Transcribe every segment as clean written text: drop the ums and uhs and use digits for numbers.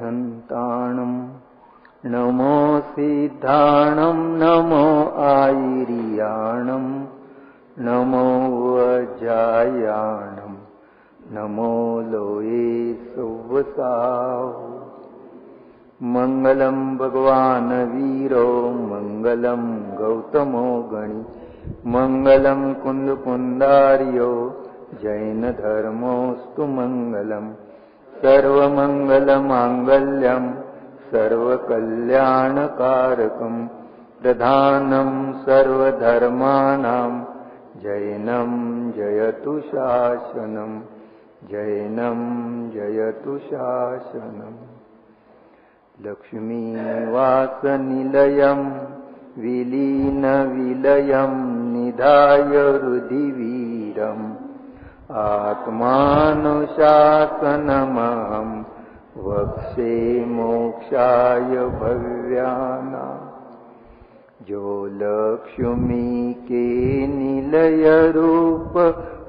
अरिहन्ताणं नमो सिद्धाणं नमो आयिर्याणं नमो वज्रायाणं नमो लोये सुवसाहो। मंगलम भगवान वीरो मंगलम गौतमो गणि मंगलम कुंदकुंदार्यो जैन धर्मोस्तु मंगलम सर्वमंगलमांगल्यं सर्वकल्याणकारकं प्रधानं सर्वधर्माणां जैनं जयतु शासनं जैनं जयतु शासनम्। लक्ष्मीवासनिलयं विलीनविलयं निधाय हृदिवीरम् आत्मानुशासनमहं वक्षे मोक्षाय भव्यानां। जो लक्ष्मी के निलय रूप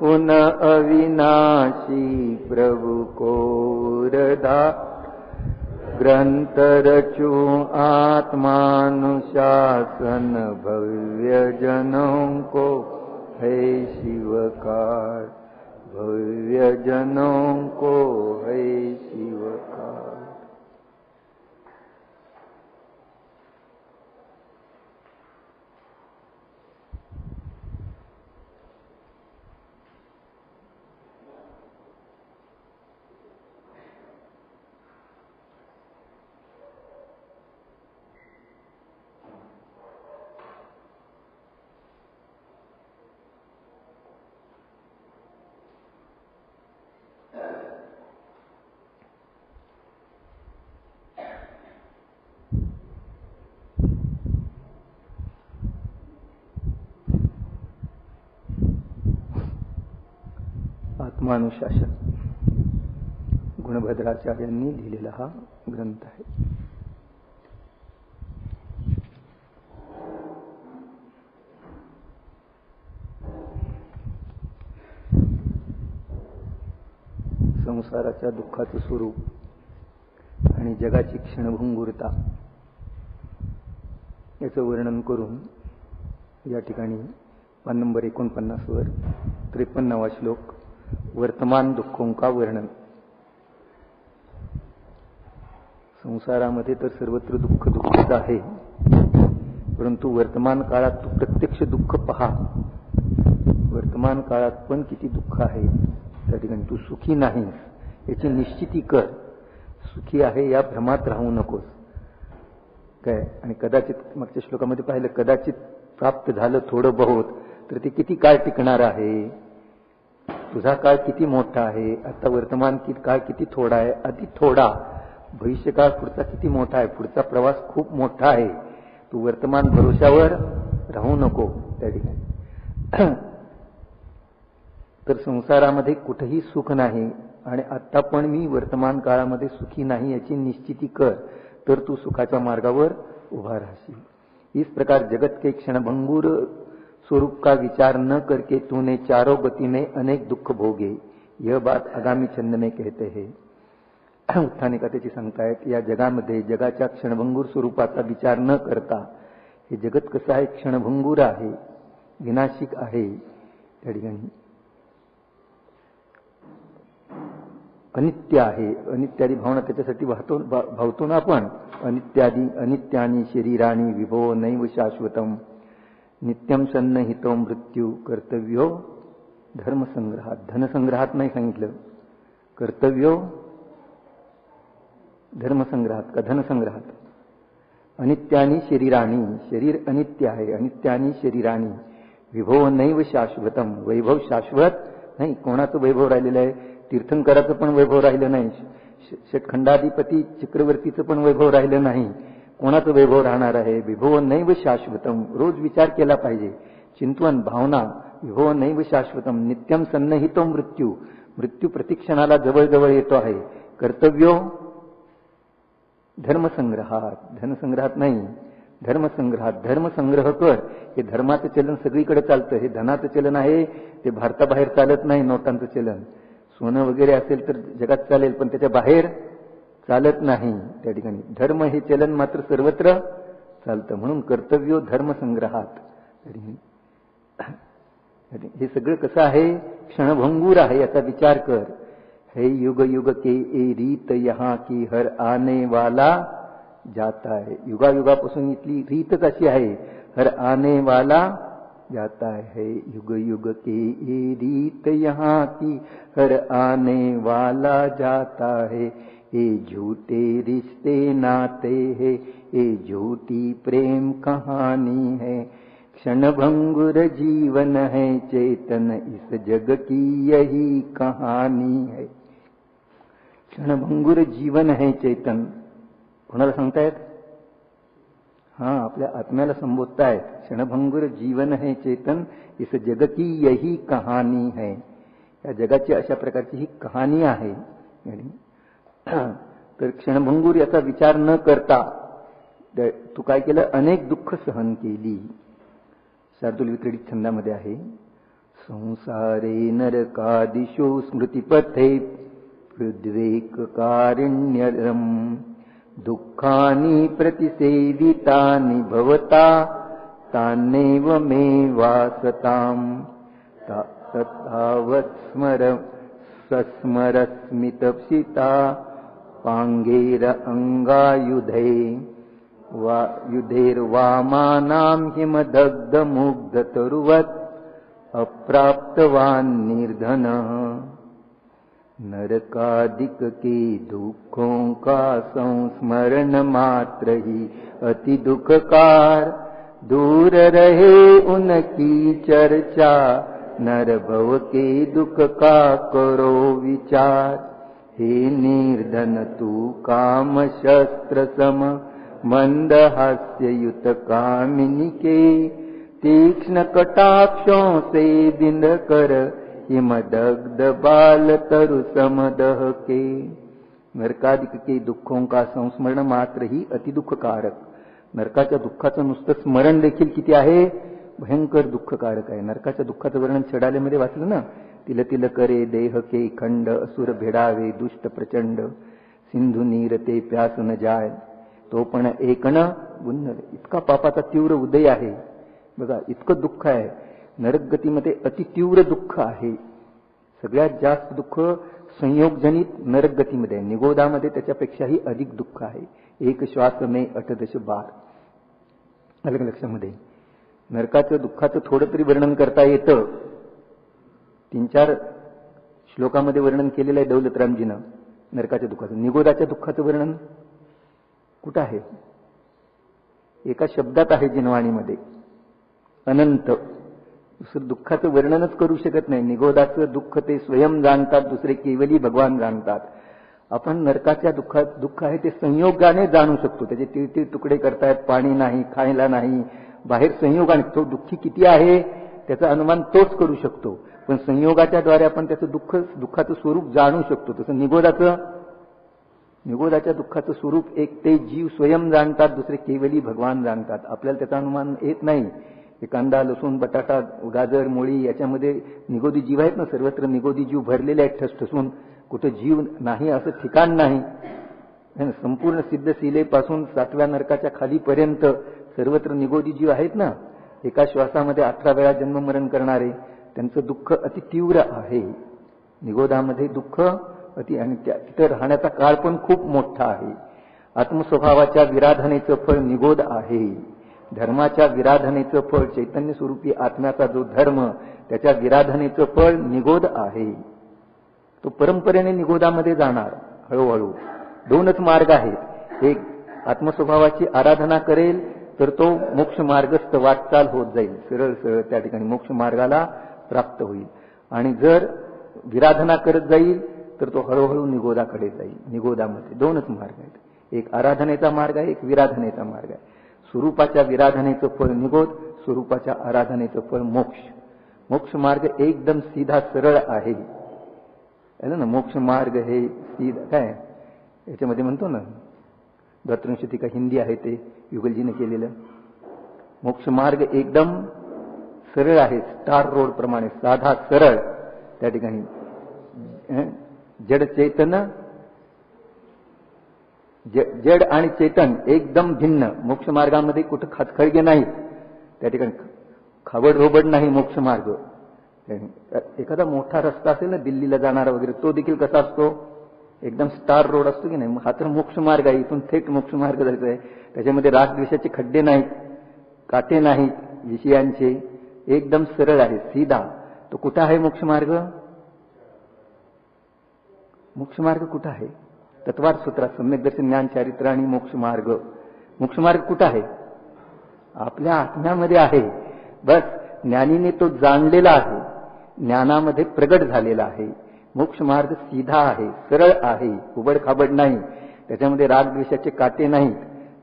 उन अविनाशी प्रभु को रधा ग्रंथ रचू आत्मानुशासन भव्य जनों को है शिवकार भव्य जनों को है शिवकार। आत्मानुशासन गुणभद्राचार्यांनी लिहिलेला हा ग्रंथ आहे। संसाराच्या दुःखाचं स्वरूप आणि जगाची क्षणभंगुरता याचं वर्णन करून या ठिकाणी पान नंबर 49 वर 53वा श्लोक वर्तमान दुःखों का वर्णन। संसारामध्ये तर सर्वत्र दुःख दुःखच आहे, परंतु वर्तमान काळात तू प्रत्यक्ष दुःख पहा। वर्तमान काळात पण किती दुःख आहे, त्या ठिकाणी तू सुखी नाही याची निश्चिती कर। सुखी आहे या भ्रमात राहू नकोस काय। आणि कदाचित मागच्या श्लोकामध्ये पाहिलं, कदाचित प्राप्त झालं थोडं बहुत तर ते किती काळ टिकणार आहे। तुझा काळ किती मोठा आहे, आता वर्तमान काळ किती थोडा आहे, अति थोडा। भविष्यकाळ पुढचा किती मोठा आहे, पुढचा प्रवास खूप मोठा आहे। तू वर्तमान भरोशावर राहू नको त्या ठिकाणी। तर संसारामध्ये कुठेही सुख नाही आणि आता पण मी वर्तमान काळामध्ये सुखी नाही याची निश्चिती कर, तर तू सुखाच्या मार्गावर उभा राहशील। इस प्रकार जगत के क्षणभंगुर स्वरूप का विचार न करके तूने चारों गति में अनेक दुख भोगे, यह बात आगामी छंद में कहते हैं। उत्थानिका त्याची सांगतायत, या जगामध्ये जगाच्या क्षणभंगुर स्वरूपाचा विचार न करता हे जगत कसं आहे, क्षणभंगुर आहे, विनाशिक आहे, त्या ठिकाणी अनित्य आहे। अनित्यादी भावना त्याच्यासाठी भावतो ना आपण। अनित्यादी अनित्यानी शरीराणी विभो नैव शाश्वतम नित्यम सन्नहितो मृत्यू कर्तव्यो धर्मसंग्रहात। धनसंग्रहात नाही सांगितलं, कर्तव्यो धर्मसंग्रहात का धनसंग्रहात। अनित्यानी शरीराणी, शरीर अनित्य आहे, अनित्यानी शरीराणी विभो नैव शाश्वतम, वैभव शाश्वत नाही। कोणाचं वैभव राहिलेलं आहे, तीर्थंकराचं पण वैभव राहिलं नाही, षटखंडाधिपती चक्रवर्तीचं पण वैभव राहिलं नाही, कोणाचं वैभव राहणार आहे। विभो नैव शाश्वतम, रोज विचार केला पाहिजे, चिंतन भावना। विभो नैव शाश्वतम नित्यम सन्नहितो मृत्यू, मृत्यू प्रतिक्षणाला जवळ जवळ येतो आहे। कर्तव्यो धर्मसंग्रहात, धनसंग्रहात नाही, धर्मसंग्रहात। धर्मसंग्रह कर, हे धर्माचं चलन सगळीकडे चालतं, हे धनाचं चलन आहे ते भारताबाहेर चालत नाही। नोटांचं चलन सोनं वगैरे असेल तर जगात चालेल, पण त्याच्या बाहेर चालत नाही त्या ठिकाणी. धर्म हे चलन मात्र सर्वत्र चालतं. म्हणून कर्तव्यो धर्म संग्रहात. हे सगळं कसं आहे, क्षणभंगूर आहे याचा विचार कर. है युग युग के ए रीत यहाँ की हर आने वाला जाता है. युगायुगापासून इथली रीतच अशी आहे, हर आने वाला जाता है. युग युग के ए रीत यहाँ की हर आने वाला जाता है. ये झूठे रिश्ते नाते है, ये झूठी प्रेम कहानी है. क्षणभंगुर जीवन है चेतन, इस जग की यही कहानी है. क्षणभंगुर जीवन है चेतन. कोणाला सांगतायत? हां, आपल्या आत्म्याला संबोधतायत. क्षणभंगुर जीवन है चेतन, इस जग की यही कहानी है. या जगाची अशा प्रकारची ही कहाणी आहे. तर क्षणभंगूर याचा विचार न करता तू काय केलं, अनेक दुःख सहन केली. शार्दूल विक्रीडित छंदामध्ये आहे, संसारे नरकादिशो स्मृतिपथे हृद्वेक कारुण्यरम दुःखानि प्रतिसेवितानि भवता तान्नेव मे वासताम्. तथावत् सस्मरस्मितप्सिता पांगेर अंगायुधे युधेर्वामानां हिमदग्धमुग्धतरुवत् अप्राप्तवान् निर्धनः. नरकादिक के दुखों का संस्मरण मात्र ही अति दुखकार. दूर रहे उनकी चर्चा, नर भव के दुख का करो विचार. हे निर्धन तू काम शस्त्र सम मंद हास्ययुत कामिनी के. तीक्ष्ण कटाक्षों से बिंद कर हिमदग्ध बाल तरु समदह के. नरकादिक के दुःखों का संस्मरण मात्र ही अति दुःखकारक. नरकाच्या दुःखाचं नुसतं स्मरण देखील किती आहे, भयंकर दुःखकारक आहे. नरकाच्या दुःखाचं वर्णन छडालेमध्ये वाचलं ना. तिल तिल करे देह के खंड, असुर भेडावे दुष्ट प्रचंड. सिंधू नीर ते प्यास न जाय, तो पण एकण गुन्ह. इतका पापाचा तीव्र उदय आहे बघा, इतकं दुःख आहे. नरकगतीमध्ये अति तीव्र दुःख आहे. सगळ्यात जास्त दुःख संयोगजनित नरकगतीमध्ये आहे. निगोदामध्ये त्याच्यापेक्षाही अधिक दुःख आहे. एक श्वास मे 18 बार. अलग लक्षामध्ये नरकाचं दुःखाचं थोडं तरी वर्णन करता येतं. 3-4 श्लोकामध्ये वर्णन केलेलं आहे दौलतरामजीनं नरकाच्या दुःखाचं. निगोदाच्या दुःखाचं वर्णन कुठं आहे? एका शब्दात आहे जिनवाणीमध्ये, अनंत. दुसरं दुःखाचं वर्णनच करू शकत नाही. निगोदाचं दुःख ते स्वयं जाणतात, दुसरे केवली भगवान जाणतात. आपण नरकाच्या दुःखात दुःख आहे ते संयोगाने जाणू शकतो. त्याचे तीळ तुकडे करतायत, पाणी नाही, खायला नाही, बाहेर संयोगाने. तो दुःखी किती आहे त्याचा अनुमान तोच करू शकतो. पण संयोगाच्या द्वारे आपण त्याचं दुःखाचं स्वरूप जाणू शकतो. तसं निगोदाच्या दुःखाचं स्वरूप एक ते जीव स्वयं जाणतात, दुसरे केवली भगवान जाणतात. आपल्याला त्याचा अनुमान येत नाही. कांदा, लसूण, बटाटा, गाजर, मोळी याच्यामध्ये निगोदी जीव आहेत ना. सर्वत्र निगोदी जीव भरलेले आहेत ठसठसून. कुठं जीव नाही असं ठिकाण नाही. संपूर्ण सिद्धशिलेपासून 7व्या नरकाच्या खालीपर्यंत सर्वत्र निगोदी जीव आहेत ना. एका श्वासामध्ये 18 वेळा जन्ममरण करणारे. त्यांचं दुःख अति तीव्र आहे. निगोदामध्ये दुःख अति, आणि तिथं राहण्याचा काळ पण खूप मोठा आहे. आत्मस्वभावाच्या विराधनेचं फळ निगोद आहे. धर्माच्या विराधनेचं फळ चैतन्य स्वरूपी आत्म्याचा जो धर्म, त्याच्या विराधनेचं फळ निगोद आहे. तो परंपरेने निगोदामध्ये जाणार हळूहळू. 2च मार्ग आहेत. एक आत्मस्वभावाची आराधना करेल तर तो मोक्ष मार्गस्थ वाटचाल होत जाईल, सरळ सरळ त्या ठिकाणी मोक्ष मार्गाला प्राप्त होईल. आणि जर विराधना करत जाईल तर तो हळूहळू निगोदाकडे जाईल. निगोदामध्ये 2च मार्ग आहेत. एक आराधनेचा मार्ग आहे, एक विराधनेचा मार्ग आहे. स्वरूपाच्या विराधनेचं फळ निगोद, स्वरूपाच्या आराधनेचं फळ मोक्ष. मोक्ष मार्ग एकदम सीधा सरळ आहे ना. मोक्ष मार्ग हे सीधा काय याच्यामध्ये म्हणतो ना, भर्तृशती का हिंदी आहे ते युगलजीने केलेलं. मोक्ष मार्ग एकदम सरळ आहे, स्टार रोड प्रमाणे साधा सरळ. त्या ठिकाणी जड चैतन्य जड आणि चेतन एकदम भिन्न. मोक्ष मार्गामध्ये कुठं खचखळगे नाहीत, त्या ठिकाणी खबडधोबड नाही मोक्ष मार्ग. एखादा मोठा रस्ता असेल ना दिल्लीला जाणारा वगैरे, तो देखील कसा असतो, एकदम स्टार रोड असतो की नाही. हा तर मोक्ष मार्ग आहे, इथून थेट मोक्ष मार्ग जायचा आहे. त्याच्यामध्ये रागद्वेषाचे खड्डे नाहीत, काटे नाहीत विषयांचे, एकदम सरळ आहे, सीधा. तो कुठं आहे मोक्ष मार्ग? मोक्ष मार्ग कुठं आहे? तत्वार्थ सूत्रात सम्यक दर्शन ज्ञान चारित्र आणि मोक्ष मार्ग. मोक्ष मार्ग कुठं आहे? आपल्या आत्म्यामध्ये आहे. बस ज्ञानीने तो जाणलेला आहे, ज्ञानामध्ये प्रगट झालेला आहे. मोक्ष मार्ग सीधा आहे, सरळ आहे, उबडखाबड नाही, त्याच्यामध्ये रागद्वेषाचे काटे नाहीत,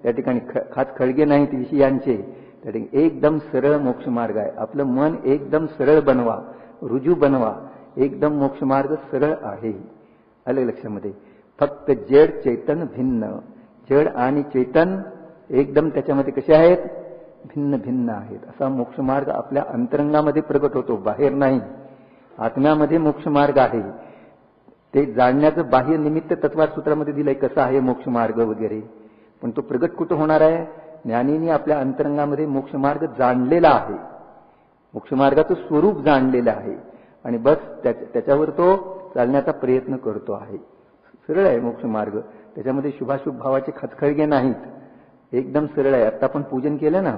त्या ठिकाणी खात खळगे नाहीत विषयांचे, त्या ठिकाणी एकदम सरळ मोक्ष मार्ग आहे. आपलं मन एकदम सरळ बनवा, रुजू बनवा, एकदम मोक्ष मार्ग सरळ आहे. आलं लक्षामध्ये? फक्त जड चैतन भिन्न. जड आणि चैतन एकदम त्याच्यामध्ये कसे आहेत? भिन्न भिन्न आहेत. असा मोक्ष मार्ग आपल्या अंतरंगामध्ये प्रगट होतो, बाहेर नाही. आत्म्यामध्ये मोक्ष मार्ग आहे. ते जाणण्याचं बाह्य निमित्त तत्वार्थ सूत्रामध्ये दिलंय, कसं आहे मोक्ष मार्ग वगैरे. पण तो प्रगट कुठं होणार आहे? ज्ञानीने आपल्या अंतरंगामध्ये मोक्ष मार्ग जाणलेला आहे, मोक्ष मार्गाचं स्वरूप जाणलेलं आहे, आणि बस त्याच्यावर तो चालण्याचा प्रयत्न करतो आहे. सरळ आहे मोक्ष मार्ग, त्याच्यामध्ये शुभाशुभ भावाचे खचखळगे नाहीत, एकदम सरळ आहे. आता आपण पूजन केलं ना,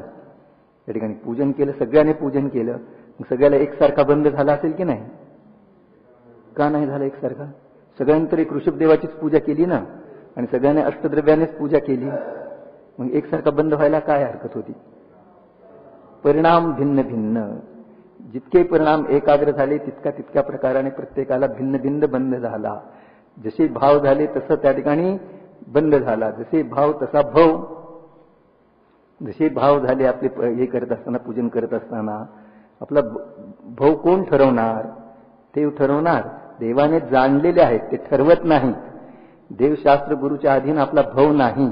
त्या ठिकाणी पूजन केलं, सगळ्याने पूजन केलं, मग सगळ्याला एकसारखा बंद झाला असेल की नाही? का नाही झाला एकसारखा? सगळ्यांनी तर एक ऋषभदेवाचीच पूजा केली ना, आणि सगळ्यांनी अष्टद्रव्यानेच पूजा केली, मग एकसारखा बंद व्हायला काय हरकत होती? परिणाम भिन्न भिन्न. जितके परिणाम एकाग्र झाले तितक्या प्रकाराने प्रत्येकाला भिन्न भिन्न बंद झाला. जसे भाव झाले तसं त्या ठिकाणी बंद झाला. जसे भाव तसा भव. जसे भाव झाले आपले हे करत असताना, पूजन करत असताना, आपला भाव कोण ठरवणार? देव ठरवणार. देवाने जाणलेले आहेत, ते ठरवत नाहीत. देवशास्त्र गुरुच्या अधीन आपला भाव नाही.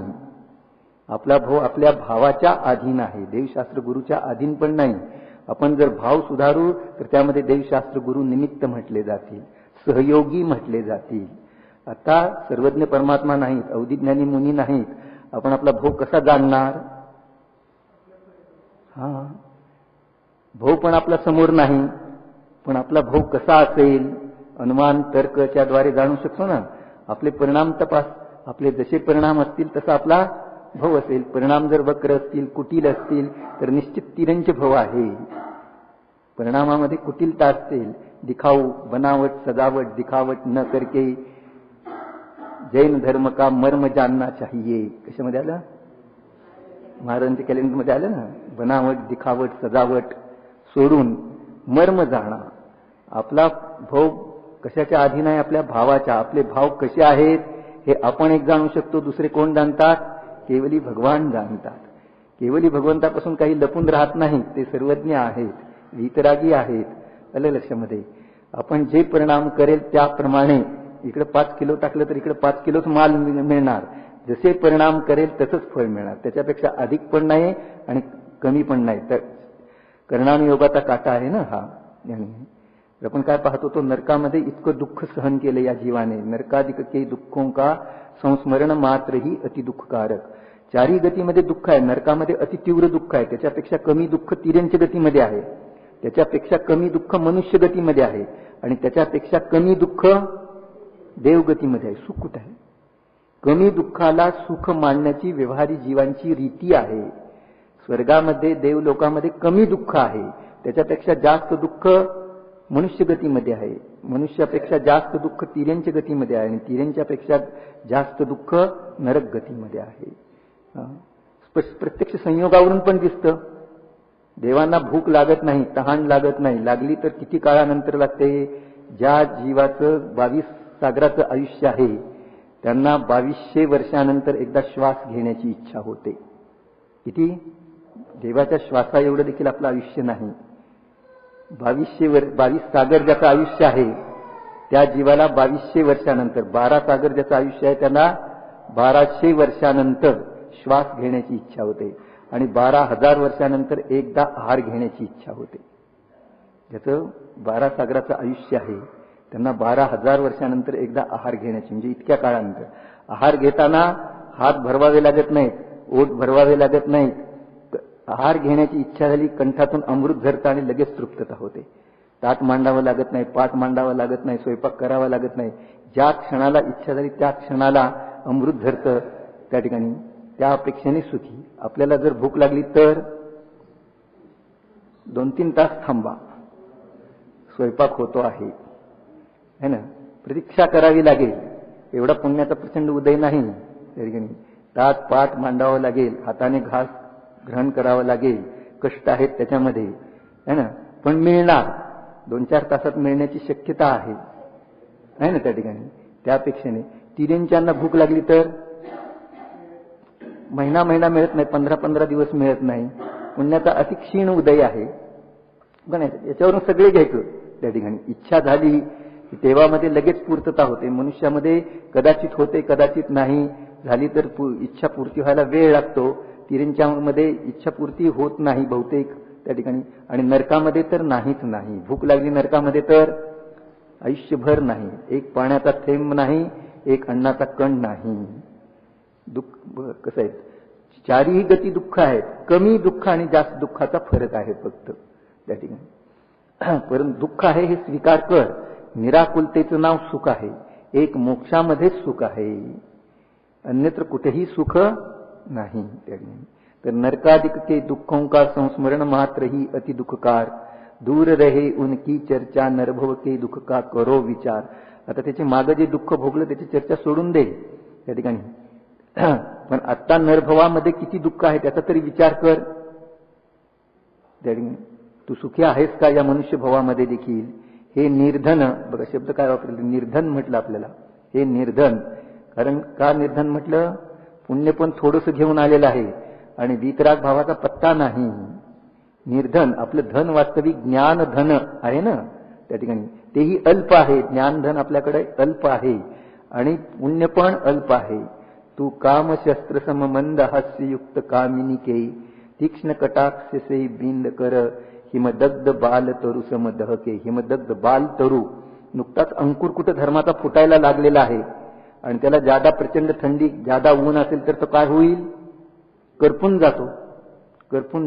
आपला भाव आपल्या भावाच्या अधीन आहे, देवशास्त्र गुरुच्या अधीन पण नाही. आपण जर भाव सुधारू तर त्यामध्ये देवशास्त्र गुरु निमित्त म्हटले जातील, सहयोगी म्हटले जातील. आता सर्वज्ञ परमात्मा नाहीत, अवधिज्ञानी मुनी नाहीत, आपण आपला भाव कसा जाणणार? भाव पण आपला समोर नाही, पण आपला भाव कसा असेल? अनुमान तर्कच्या द्वारे जाणू शकतो ना. आपले परिणाम तपास, आपले जसे परिणाम असतील तसा आपला भाव असेल. परिणाम जर वक्र असतील, कुटील असतील, तर निश्चित तिरंज भाव आहे. परिणामामध्ये कुटीलता असतील, दिखाऊ, बनावट, सजावट, दिखावट न करके जैन धर्म का मर्म जानना चाहिए. कशामध्ये आलं? महाराजांच्या कॅलेंडरमध्ये आलं ना. बनावट, दिखावट, सजावट सोडून मर्म जाणा. आपला भाव कशाच्या अधीन आहे? आपल्या भावाच्या. आपले भाव कसे आहेत हे आपण एक जाणू शकतो, दुसरे कोण जाणतात? केवली भगवान जाणतात. केवली भगवंतापासून काही लपून राहत नाही, ते सर्वज्ञ आहेत, वितरागी आहेत. आलं लक्षामध्ये? आपण जे परिणाम करेल त्याप्रमाणे, इकडे 5 किलो टाकलं तर इकडे 5 किलोच माल मिळणार. जसे परिणाम करेल तसंच फळ मिळणार, त्याच्यापेक्षा अधिक पण नाही आणि कमी पण नाही. तर कर्णानु योगाचा काटा आहे ना हा. आपण काय पाहतो, तो नरकामध्ये इतकं दुःख सहन केलं या जीवाने. नरकादिक के दुःखों का संस्मरण मात्र ही अति दुःखकारक. चारी गतीमध्ये दुःख आहे, नरकामध्ये अति तीव्र दुःख आहे. त्याच्यापेक्षा कमी दुःख तिर्यंच गतीमध्ये आहे, त्याच्यापेक्षा कमी दुःख मनुष्य गतीमध्ये आहे, आणि त्याच्यापेक्षा कमी दुःख देवगतीमध्ये आहे. सुख कुठं आहे? कमी दुःखाला सुख मानण्याची व्यवहारी जीवांची रीती आहे. स्वर्गामध्ये, देवलोकामध्ये कमी दुःख आहे, त्याच्यापेक्षा जास्त दुःख मनुष्य गतीमध्ये आहे. मनुष्यापेक्षा जास्त दुःख तिर्यंच गतीमध्ये आहे, आणि तिर्यंच्यापेक्षा जास्त दुःख नरक गतीमध्ये आहे. प्रत्यक्ष संयोगावरून पण दिसतं. देवांना भूक लागत नाही, तहान लागत नाही, लागली तर किती काळानंतर लागते. ज्या जीवाचं 22 सागराचं आयुष्य आहे त्यांना 2200 वर्षानंतर एकदा श्वास घेण्याची इच्छा होते. किती? देवाच्या श्वासा एवढं देखील आपलं आयुष्य नाही. 22 सागर ज्याचं आयुष्य आहे त्या जीवाला 2200 वर्षानंतर, 12 सागर ज्याचं आयुष्य आहे त्यांना 1200 वर्षानंतर श्वास घेण्याची इच्छा होते, आणि 12,000 वर्षानंतर एकदा आहार घेण्याची इच्छा होते. ज्याचं 12 सागराचं आयुष्य आहे त्यांना 12,000 वर्षानंतर एकदा आहार घेण्याची, म्हणजे इतक्या काळानंतर. आहार घेताना हात भरवावे लागत नाहीत, ओठ भरवावे लागत नाहीत. आहार घेण्याची इच्छा झाली, कंठातून अमृत झरतं आणि लगेच तृप्तता होते. ताट मांडावं लागत नाही, पाट मांडावं लागत नाही, स्वयंपाक करावा लागत नाही. ज्या क्षणाला इच्छा झाली त्या क्षणाला अमृत झरतं त्या ठिकाणी. त्या अपेक्षेने सुखी. आपल्याला जर भूक लागली तर 2-3 तास थांबा, स्वयंपाक होतो आहे है ना. प्रतीक्षा करावी लागेल, एवढा पुण्याचा प्रचंड उदय नाही त्या ठिकाणी. ताट पाट मांडावं लागेल, हाताने घास ग्रहण करावं लागेल, कष्ट आहेत त्याच्यामध्ये है ना. पण मिळणार, 2-4 तासात मिळण्याची शक्यता आहे ना त्या ठिकाणी. त्या अपेक्षेने तिरेंच्यांना भूक लागली तर महिना मिळत नाही, 15-15 दिवस मिळत नाही. पुण्याचा अति क्षीण उदय आहे. पण याच्यावरून सगळे घ्यायचं त्या ठिकाणी. इच्छा झाली की तेव्हामध्ये लगेच पूर्तता होते. मनुष्यामध्ये कदाचित होते, कदाचित नाही. झाली तर इच्छा पूर्ती व्हायला वेळ लागतो. तिरेंच्यामध्ये इच्छा पूर्ती होत नाही बहुतेक त्या ठिकाणी. आणि नरकामध्ये तर नाहीच नाही. भूक लागली नरकामध्ये तर आयुष्यभर नाही. एक पाण्याचा थेंब नाही, एक अन्नाचा कण नाही. दुःख कसं आहे, चारही गती दुःख आहेत. कमी दुःख आणि जास्त दुःखाचा फरक आहे फक्त त्या ठिकाणी. परंतु दुःख आहे हे स्वीकार कर. निराकुलतेचं नाव सुख आहे. एक मोक्षामध्येच सुख आहे, अन्यत्र कुठेही सुख नाही त्या ठिकाणी. तर नरकादिक के दुखों का संस्मरण मात्र ही अति दुखकार. दूर रहे उनकी चर्चा, नरभव के दुःख का करो विचार. आता त्याचे मागं जे दुःख भोगलं त्याची चर्चा सोडून दे त्या ठिकाणी. पण आत्ता नरभवामध्ये किती दुःख आहे त्याचा तरी विचार कर त्या ठिकाणी. तू सुखी आहेस का या मनुष्य भवामध्ये देखील. हे निर्धन, बघा शब्द काय वापरले, निर्धन म्हटलं आपल्याला. हे निर्धन, कारण का निर्धन म्हटलं, पुण्य पण थोडंसं घेऊन आलेलं आहे आणि वीतराग भावाचा पत्ता नाही. निर्धन, आपलं धन वास्तविक ज्ञान धन आहे ना त्या ठिकाणी, तेही अल्प आहे. ज्ञानधन आपल्याकडे अल्प आहे आणि पुण्य पण अल्प आहे. तू काम शस्त्र सममंद हास्ययुक्त कामिनी के, तीक्ष्ण कटाक्ष से बिंद कर, हिमदग्ध बाल तरू समदह के. हिमदग्ध बाल तरू, नुकताच अंकुर कुठं धर्माचा फुटायला लागलेला आहे आणि त्याला जादा प्रचंड थंडी, जादा ऊन असेल तर तो काय होईल, करपून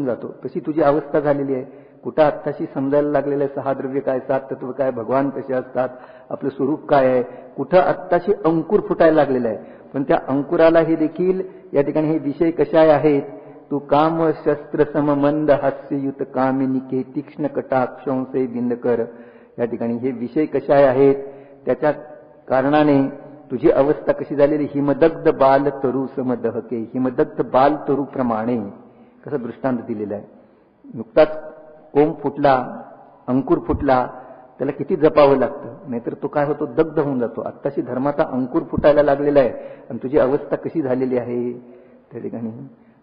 जातो. तशी तुझी अवस्था झालेली आहे. कुठं आत्ताशी समजायला लागलेलं आहे 6 द्रव्य काय, 7 तत्व काय, भगवान कसे असतात, आपलं स्वरूप काय आहे. कुठं आत्ताशी अंकुर फुटायला लागलेला आहे. पण त्या अंकुराला हे देखील या ठिकाणी हे विषय कशाय आहेत. तू काम शस्त्र सममंद हास्ययुत कामिनिके, तीक्ष्ण कटाक्षों से बिंद कर. या ठिकाणी हे विषय कशाय आहेत, त्याच्या कारणाने तुझी अवस्था कशी झालेली. हिमदग्ध बाल तरु समदहके, हिमदग्ध बाल तरु प्रमाणे कसं दृष्टांत दिलेलं आहे. नुकताच कोंब फुटला, अंकुर फुटला, त्याला किती जपावं लागतं, नाहीतर तो काय होतो, दग्ध होऊन जातो. आत्ताशी धर्माचा अंकुर फुटायला लागलेला आहे आणि तुझी अवस्था कशी झालेली आहे त्या ठिकाणी.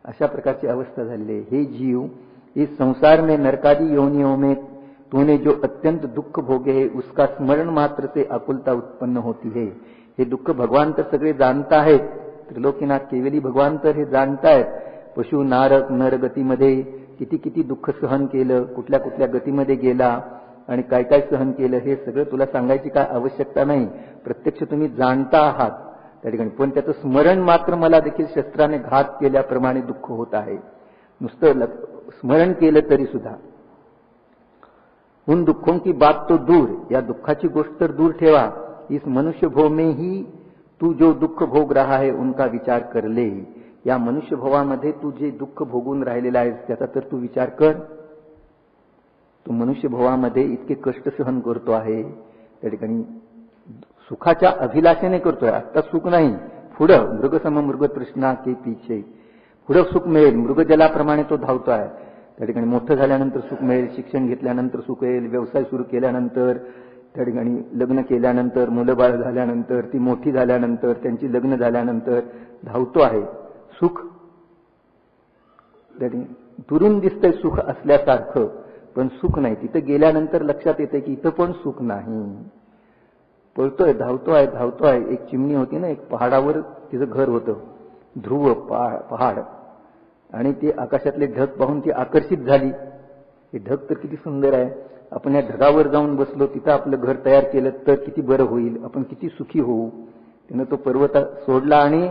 अशा प्रकारची अवस्था झालेली आहे. हे जीव, इस संसार में नरकादी योनियों में तूने जो अत्यंत दुख भोगे है, उसका स्मरण मात्र से आकुलता उत्पन्न होती है. हे दुःख भगवान तर सगळे जाणता आहेत, त्रिलोकीनाथ केवली भगवान तर हे जाणतायत. पशु नारक नरगतीमध्ये किती किती दुःख सहन केलं, कुठल्या कुठल्या गतीमध्ये गेला आणि काय काय सहन केलं, हे सगळं तुला सांगायची काय आवश्यकता नाही. प्रत्यक्ष तुम्ही जाणता आहात त्या ठिकाणी. पण त्याचं स्मरण मात्र मला देखील शस्त्राने घात केल्याप्रमाणे दुःख होत आहे. नुसतं स्मरण केलं तरी सुद्धा. उन दुःखों की बात तो दूर, या दुःखाची गोष्ट तर दूर ठेवा. इस मनुष्य भव में ही तू जो दुःख भोग रहा है उनका विचार कर ले. या मनुष्य भवामध्ये तू जे दुःख भोगून राहिलेला आहेस त्याचा तर तू विचार कर. तू मनुष्य भवामध्ये इतके कष्ट सहन करतो आहे त्या ठिकाणी, सुखाच्या अभिलाषेने करतोय. आता सुख नाही, पुढं मृगसम मृग तृष्णा के पीछे, पुढं सुख मिळेल. मृगजलाप्रमाणे तो धावतोय त्या ठिकाणी. मोठं झाल्यानंतर सुख मिळेल, शिक्षण घेतल्यानंतर सुख येईल, व्यवसाय सुरू केल्यानंतर त्या ठिकाणी, लग्न केल्यानंतर, मुलं बाळ झाल्यानंतर, ती मोठी झाल्यानंतर, त्यांची लग्न झाल्यानंतर धावतो आहे सुख त्या ठिकाणी. दुरून दिसतंय सुख असल्यासारखं, पण सुख नाही. तिथं गेल्यानंतर लक्षात येते की इथं पण सुख नाही. पळतोय, धावतोय. एक चिमणी होती ना, एक पहाडावर तिचं घर होतं, ध्रुव पहाड, आणि ते आकाशातले ढग पाहून ती आकर्षित झाली. हे ढग तर किती सुंदर आहे, आपण या ढगावर जाऊन बसलो, तिथं आपलं घर तयार केलं तर किती बरं होईल, आपण किती सुखी होऊ. तिनं तो पर्वत सोडला आणि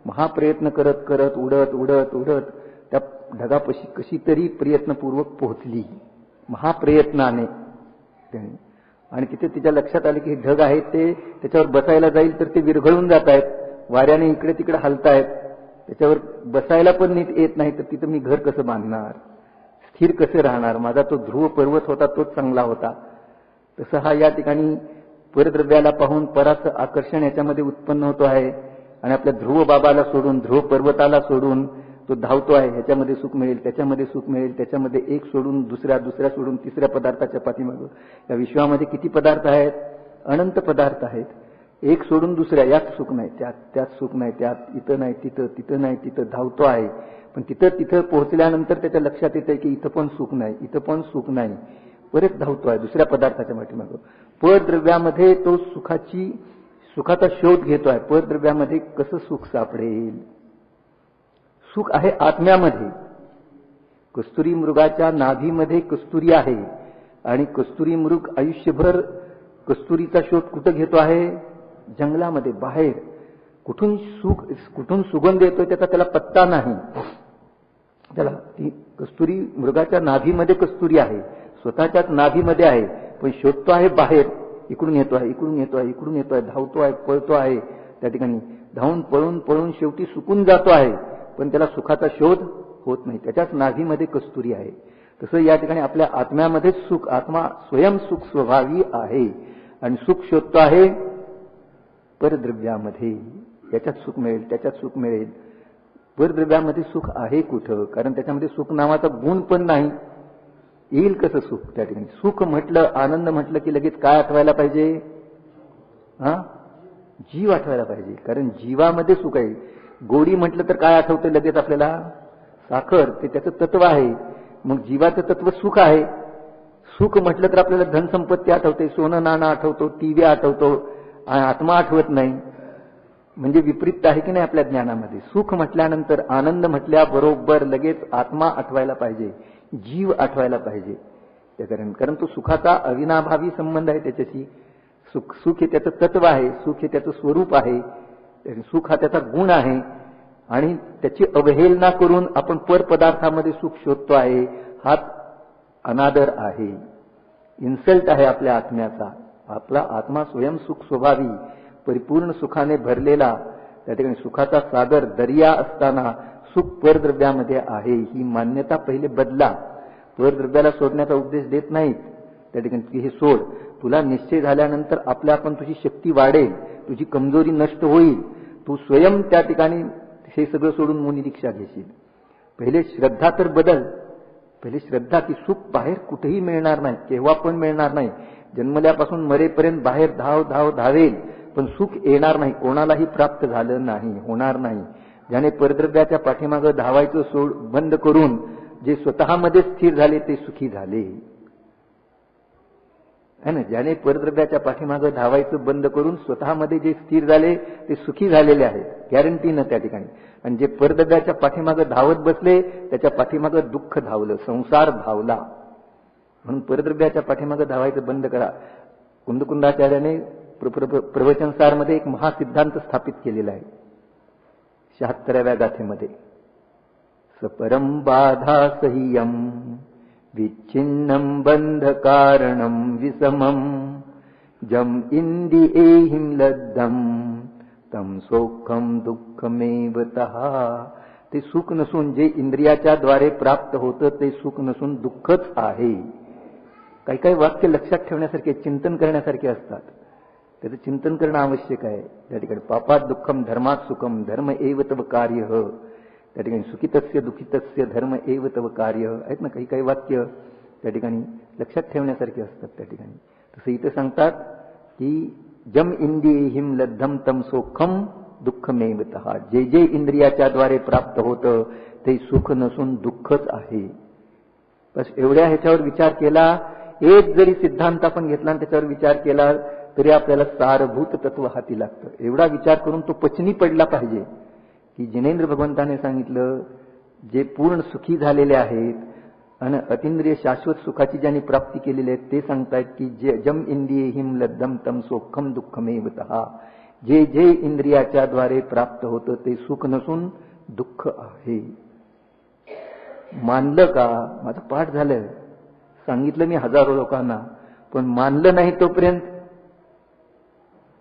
महाप्रयत्न करत करत उडत उडत उडत त्या ढगापाशी कशी तरी प्रयत्नपूर्वक पोहोचली महाप्रयत्नाने. आणि तिथे तिच्या लक्षात आले की हे ढग आहेत ते त्याच्यावर बसायला जाईल तर ते विरघळून जात आहेत, वाऱ्याने इकडे तिकडे हलतायत, त्याच्यावर बसायला पण नीट येत नाही, तर तिथं मी घर कसं बांधणार, स्थिर कसे राहणार, माझा तो ध्रुव पर्वत होता तोच चांगला होता. तसं हा या ठिकाणी परद्रव्याला पाहून पराचं आकर्षण याच्यामध्ये उत्पन्न होतो आहे आणि आपल्या ध्रुव बाबाला सोडून ध्रुव पर्वताला सोडून तो धावतो आहे. ह्याच्यामध्ये सुख मिळेल, त्याच्यामध्ये सुख मिळेल, त्याच्यामध्ये एक सोडून दुसऱ्या, दुसऱ्या सोडून तिसऱ्या पदार्थाच्या पाठीमागं. या विश्वामध्ये किती पदार्थ आहेत? अनंत पदार्थ आहेत. एक सोडून दुसऱ्या, यात सुख नाही, त्यात सुख नाही, त्यात इथं नाही तिथं, तिथं नाही तिथं धावतो आहे. पण तिथं पोहोचल्यानंतर त्याच्या लक्षात येतं की इथं पण सुख नाही, इथं पण सुख नाही, परत धावतो आहे दुसऱ्या पदार्थाच्या पाठीमागं. परद्रव्यामध्ये तो सुखाचा शोध घेतो आहे. परद्रव्यामध्ये कसं सुख सापडेल? सुख आहे आत्म्यामध्ये. कस्तुरी मृगाच्या नाभीमध्ये कस्तुरी आहे आणि कस्तुरी मृग आयुष्यभर कस्तुरीचा शोध कुठं घेतो आहे? जंगलामध्ये, बाहेर. कुठून सुगंध येतोय त्याचा त्याला पत्ता नाही. त्याला ती कस्तुरी मृगाच्या नाभीमध्ये कस्तुरी आहे, स्वतःच्याच नाभीमध्ये आहे, पण शोधतो आहे बाहेर. इकडून येतो आहे, इकडून येतो आहे, इकडून येतो आहे, धावतो आहे, पळतो आहे. त्या ठिकाणी धावून पळून पळून शेवटी सुकून जातो आहे, पण त्याला सुखाचा शोध होत नाही. त्याच्याच नाभीमध्ये कस्तुरी आहे. तसं या ठिकाणी आपल्या आत्म्यामध्ये सुख, आत्मा स्वयं सुख स्वभावी आहे आणि सुख शोधतो आहे परद्रव्यामध्ये. याच्यात सुख मिळेल, त्याच्यात सुख मिळेल. परद्रव्यामध्ये सुख आहे कुठं? कारण त्याच्यामध्ये सुख नावाचा गुण पण नाही. येईल कसं सुख त्या ठिकाणी? सुख म्हटलं, आनंद म्हटलं की लगेच काय आठवायला पाहिजे? जीव आठवायला पाहिजे. कारण जीवामध्ये सुख आहे. गोडी म्हटलं तर काय आठवतं लगेच आपल्याला? साखर. ते त्याचं तत्व आहे. मग जीवाचं तत्व सुख आहे. सुख म्हटलं तर आपल्याला धनसंपत्ती आठवते, सोनं नाणं आठवतो, टीव्ही आठवतो, आत्मा आठवत नाही. म्हणजे विपरीत आहे की नाही आपल्या ज्ञानामध्ये? सुख म्हटल्यानंतर, आनंद म्हटल्याबरोबर लगेच आत्मा आठवायला पाहिजे, जीव आठवायला पाहिजे. कारण तो सुखाचा अविनाभावी संबंध आहे त्याच्याशी. सुख हे त्याचं तत्व आहे, सुख हे त्याचं स्वरूप आहे, सुख हा त्याचा गुण आहे. आणि त्याची अवहेलना करून आपण परपदार्थामध्ये सुख शोधतो आहे. हाच अनादर आहे, इन्सल्ट आहे आपल्या आत्म्याचा. आपला आत्मा स्वयं सुख स्वभावी परिपूर्ण सुखाने भरलेला, त्या ठिकाणी सुखाचा सागर दर्या असताना सुख परद्रव्यामध्ये आहे ही मान्यता पहिले बदला. परद्रव्याला सोडण्याचा उपदेश देत नाहीत त्या ठिकाणी. हे सोड, तुला निश्चय झाल्यानंतर आपल्या आपण तुझी शक्ती वाढेल, तुझी कमजोरी नष्ट होईल, तू स्वयं त्या ठिकाणी हे सगळं सोडून मुनी दीक्षा घेशील. पहिले श्रद्धा तर बदल. पहिले श्रद्धा की सुख बाहेर कुठेही मिळणार नाही, केव्हा पण मिळणार नाही. जन्मल्यापासून मरेपर्यंत बाहेर धावेल, पण सुख येणार नाही, कोणालाही प्राप्त झालं नाही, होणार नाही. ज्याने परद्रव्याच्या पाठीमागं धावायचं बंद करून जे स्वतःमध्ये स्थिर झाले ते सुखी झाले. है ना? ज्याने परद्रव्याच्या पाठीमागं धावायचं बंद करून स्वतःमध्ये जे स्थिर झाले ते सुखी झालेले आहेत, गॅरंटीनं त्या ठिकाणी. आणि जे परद्रव्याच्या पाठीमागं धावत बसले त्याच्या पाठीमागं दुःख धावलं, संसार धावला. म्हणून परद्रव्याच्या पाठीमागं धावायचं बंद करा. कुंदकुंदाचार्याने प्रवचनसारमध्ये एक महासिद्धांत स्थापित केलेला आहे 76व्या गाथेमध्ये. सपरम बाधा सह्यम विच्छिन्नम बंध कारणम विषमम जम इंद्रियेहिं लब्धम तम सोखम दुःखमेव तहा. ते सुख नसून, जे इंद्रियाच्या द्वारे प्राप्त होतं ते सुख नसून दुःखच आहे. काही काही वाक्य लक्षात ठेवण्यासारखे, चिंतन करण्यासारखे असतात. त्याचं चिंतन करणं आवश्यक आहे. त्या ठिकाणी पापात दुःखम धर्मात सुखम धर्म एव तव कार्य. त्या ठिकाणी सुखितस्य दुःखितस्य धर्म एव तव कार्य आहेत ना काही काही वाक्य त्या ठिकाणी लक्षात ठेवण्यासारखे असतात. त्या ठिकाणी तसं इथं सांगतात की जम इंद्रियेहिं लब्धम तम सोखम दुःखमेव तहा. जे जे इंद्रियाच्या द्वारे प्राप्त होतं ते सुख नसून दुःखच आहे. बस एवढ्या ह्याच्यावर विचार केला, एक जरी सिद्धांत आपण घेतला आणि त्याच्यावर विचार केला तरी आपल्याला सारभूत तत्व हाती लागतं. एवढा विचार करून तो पचनी पडला पाहिजे की जिनेंद्र भगवंताने सांगितलं, जे पूर्ण सुखी झालेले आहेत आणि अतिंद्रिय शाश्वत सुखाची ज्यांनी प्राप्ती केलेली आहे ते सांगतायत की जम इंद्रियेहिं लब्धम तम सोखम दुःखमेव तहा. जे जे इंद्रियाच्या द्वारे प्राप्त होतं ते सुख नसून दुःख आहे. मानलं का? माझं पाठ झालं, सांगितलं मी हजारो लोकांना, पण मानलं नाही तोपर्यंत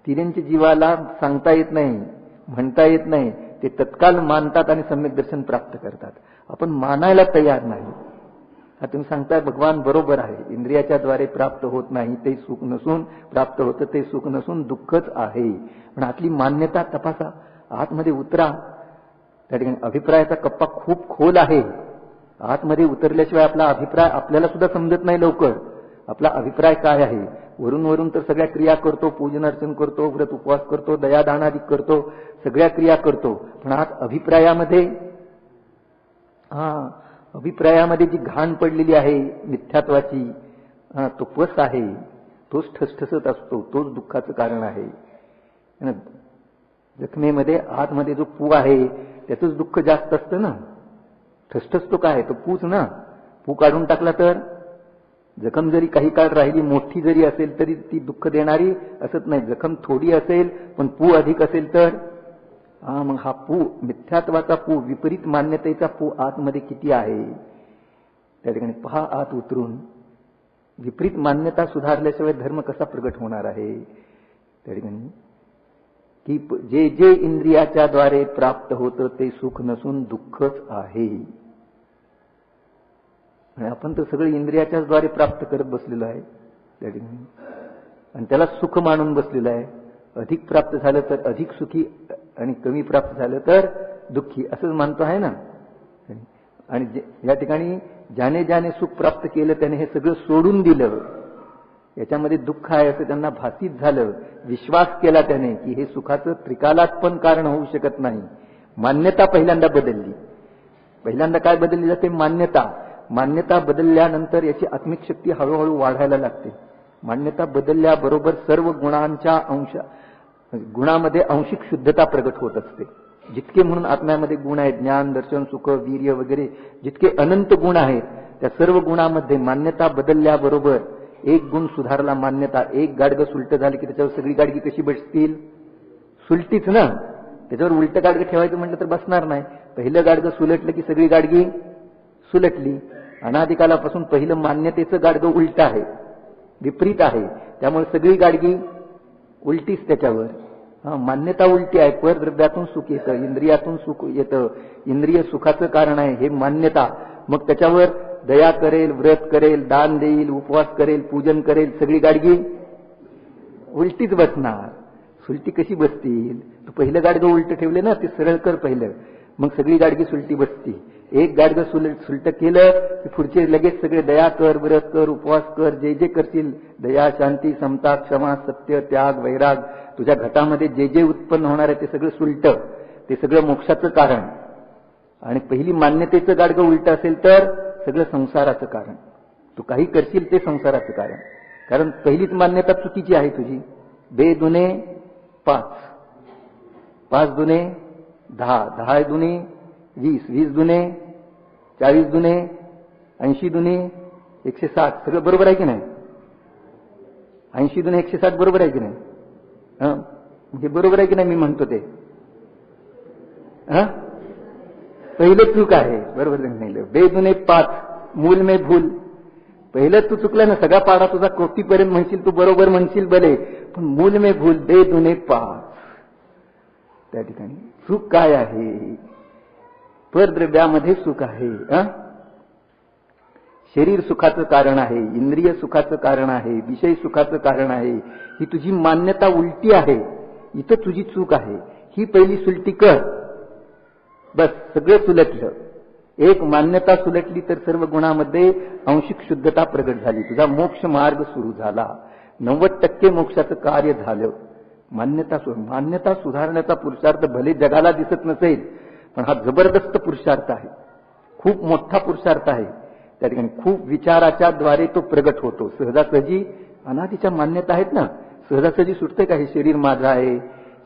तिऱ्यांच्या जीवाला सांगता येत नाही, म्हणता येत नाही. ते तत्काल मानतात आणि सम्यक दर्शन प्राप्त करतात. आपण मानायला तयार नाही. तुम्ही सांगताय भगवान बरोबर आहे, इंद्रियाच्या द्वारे प्राप्त होत नाही ते सुख नसून, प्राप्त होतं ते सुख नसून दुःखच आहे. पण आतली मान्यता तपासा, आतमध्ये उतरा. त्या ठिकाणी अभिप्रायाचा कप्पा खूप खोल आहे. आतमध्ये उतरल्याशिवाय आपला अभिप्राय आपल्याला सुद्धा समजत नाही लवकर. आपला अभिप्राय काय आहे? वरून वरून तर सगळ्या क्रिया करतो, पूजन अर्चन करतो, व्रत उपवास करतो, दयादान आदी करतो, सगळ्या क्रिया करतो. पण आत अभिप्रायामध्ये अभिप्रायामध्ये जी घाण पडलेली आहे मिथ्यात्वाची, तो पस आहे, तोच ठसठसत असतो, तोच दुःखाचं कारण आहे. जखमेमध्ये आतमध्ये जो पू आहे त्याचंच दुःख जास्त असतं ना. ठसठसतो काय? तो पूच ना. पू काढून टाकला तर जखम जरी काही काळ राहिली, मोठी जरी असेल तरी ती दुःख देणारी असत नाही. जखम थोडी असेल पण पू अधिक असेल तर मग हा पू, मिथ्यात्वाचा पू, विपरीत मान्यतेचा पू आतमध्ये किती आहे त्या ठिकाणी पहा. आत उतरून विपरीत मान्यता सुधारल्याशिवाय धर्म कसा प्रगट होणार आहे? त्या ठिकाणी की जे जे इंद्रियाच्या द्वारे प्राप्त होतं ते सुख नसून दुःखच आहे. आणि आपण तर सगळं इंद्रियाच्याच द्वारे प्राप्त करत बसलेलो आहे त्या ठिकाणी, आणि त्याला सुख मानून बसलेलं आहे. अधिक प्राप्त झालं तर अधिक सुखी आणि कमी प्राप्त झालं तर दुःखी असंच मानतो आहे ना. आणि या ठिकाणी ज्याने ज्याने सुख प्राप्त केलं त्याने हे सगळं सोडून दिलं, याच्यामध्ये दुःख आहे असं त्यांना भासीत झालं. विश्वास केला त्याने की हे सुखाचं त्रिकालात पण कारण होऊ शकत नाही. मान्यता पहिल्यांदा बदलली. पहिल्यांदा काय बदलली जाते? मान्यता. मान्यता बदलल्यानंतर याची आत्मिक शक्ती हळूहळू वाढायला लागते. मान्यता बदलल्याबरोबर सर्व गुणामध्ये आंशिक शुद्धता प्रगट होत असते. जितके म्हणून आत्म्यामध्ये गुण आहेत, ज्ञान, दर्शन, सुख, वीर्य वगैरे जितके अनंत गुण आहेत, त्या सर्व गुणामध्ये मान्यता बदलल्याबरोबर एक गुण सुधारला. मान्यता, एक गाडगं सुलट झालं की त्याच्यावर सगळी गाडगी कशी बसतील? सुलटीच ना. त्याच्यावर उलट गाडगं ठेवायचं म्हटलं तर बसणार नाही. पहिलं गाडगं सुलटलं की सगळी गाडगी सुलटली. अनादिकालापासून पहिलं मान्यतेचं गाडगं उलट आहे, विपरीत आहे, त्यामुळे सगळी गाडगी उलटीच त्याच्यावर. मान्यता उलटी आहे. परद्रव्यातून सुख येतं, इंद्रियातून सुख येतं, इंद्रिय सुखाचं कारण आहे हे मान्यता. मग त्याच्यावर दया करेल, व्रत करेल, दान देईल, उपवास करेल, पूजन करेल, सगळी गाडगी उलटीच बसणार. सुलटी कशी बसतील? तू पहिलं गाडगं उलट ठेवले ना, ते सरळ कर पहिलं, मग सगळी गाडगी सुलटी बसती. एक गाडगं सुलट केलं की पुढचे लगेच सगळे दया कर, व्रत कर, उपवास कर, जे जे करतील, दया, शांती, समता, क्षमा, सत्य, त्याग, वैराग, तुझ्या घटामध्ये जे जे उत्पन्न होणार आहे ते सगळं सुलट, ते सगळं मोक्षाचं कारण. आणि पहिली मान्यतेचं गाडगं उलट असेल तर सगळं संसाराचं कारण. तू काही करशील ते संसाराचं कारण. कारण पहिलीच मान्यता चुकीची आहे तुझी. 2 दुने 5, 5 दुने 10, 10 दुने 20, 20 दुने 40, दुने 80, दुने 160. सगळं बरोबर आहे की नाही? 80 दुने 160 बरोबर आहे की नाही? म्हणजे बरोबर आहे की नाही मी म्हणतो ते? पहिलं चूक आहे. बरोबर नाही. 2 दुने 5, मूल में भूल. पहिलं तू चुकलं ना, सगळा पाडा तुझा कोटीपर्यंत म्हणशील, तू बरोबर म्हणशील भले, पण मूल में भूल, 2 दुने 5. त्या ठिकाणी सुख काय आहे? परद्रव्यामध्ये सुख आहे. शरीर सुखाचं कारण आहे, इंद्रिय सुखाचं कारण आहे, विषय सुखाचं कारण आहे. ही तुझी मान्यता उलटी आहे. इथं तुझी चूक आहे. ही पहिली सुलटी कर, बस सगळं सुलटलं. एक मान्यता सुलटली तर सर्व गुणामध्ये आंशिक शुद्धता प्रगट झाली. तुझा मोक्ष मार्ग सुरू झाला. 90% मोक्षाचं कार्य झालं. मान्यता सुधारण्याचा पुरुषार्थ भले जगाला दिसत नसेल, पण हा जबरदस्त पुरुषार्थ आहे, खूप मोठा पुरुषार्थ आहे. त्या ठिकाणी खूप विचाराच्या द्वारे तो प्रगट होतो. सहजासहजी अनादिच्या मान्यता आहेत ना, सहजासहजी सुटते का? हे शरीर माझं आहे,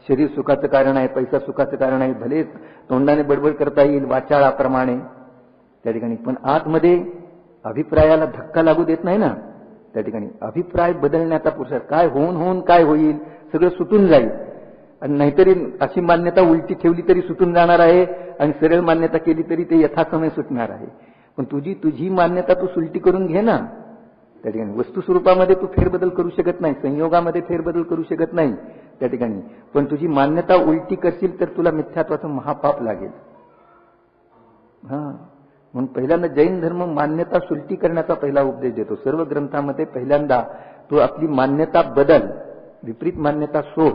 शरीर सुखाचं कारण आहे, पैसा सुखाचं कारण आहे, भले तोंडाने बडबड करता येईल वाचाळाप्रमाणे त्या ठिकाणी, पण आतमध्ये अभिप्रायाला धक्का लागू देत नाही ना. त्या ठिकाणी अभिप्राय बदलण्याचा पुरुषार्थ. काय होऊन काय होईल, सगळं सुटून जाईल. आणि नाहीतरी अशी मान्यता उलटी ठेवली तरी सुटून जाणार आहे आणि सरळ मान्यता केली तरी ते यथासमय सुटणार आहे. पण तुझी मान्यता तू सुलटी करून घे ना. त्या ठिकाणी वस्तू स्वरूपामध्ये तू फेरबदल करू शकत नाही, संयोगामध्ये फेरबदल करू शकत नाही त्या ठिकाणी. पण तुझी मान्यता उलटी करशील तर तुला मिथ्यात्वाचं महापाप लागेल. म्हणून पहिल्यांदा जैन धर्म मान्यता सुलटी करण्याचा पहिला उपदेश देतो. सर्व ग्रंथामध्ये पहिल्यांदा तू आपली मान्यता बदल, विपरीत मान्यता सोड.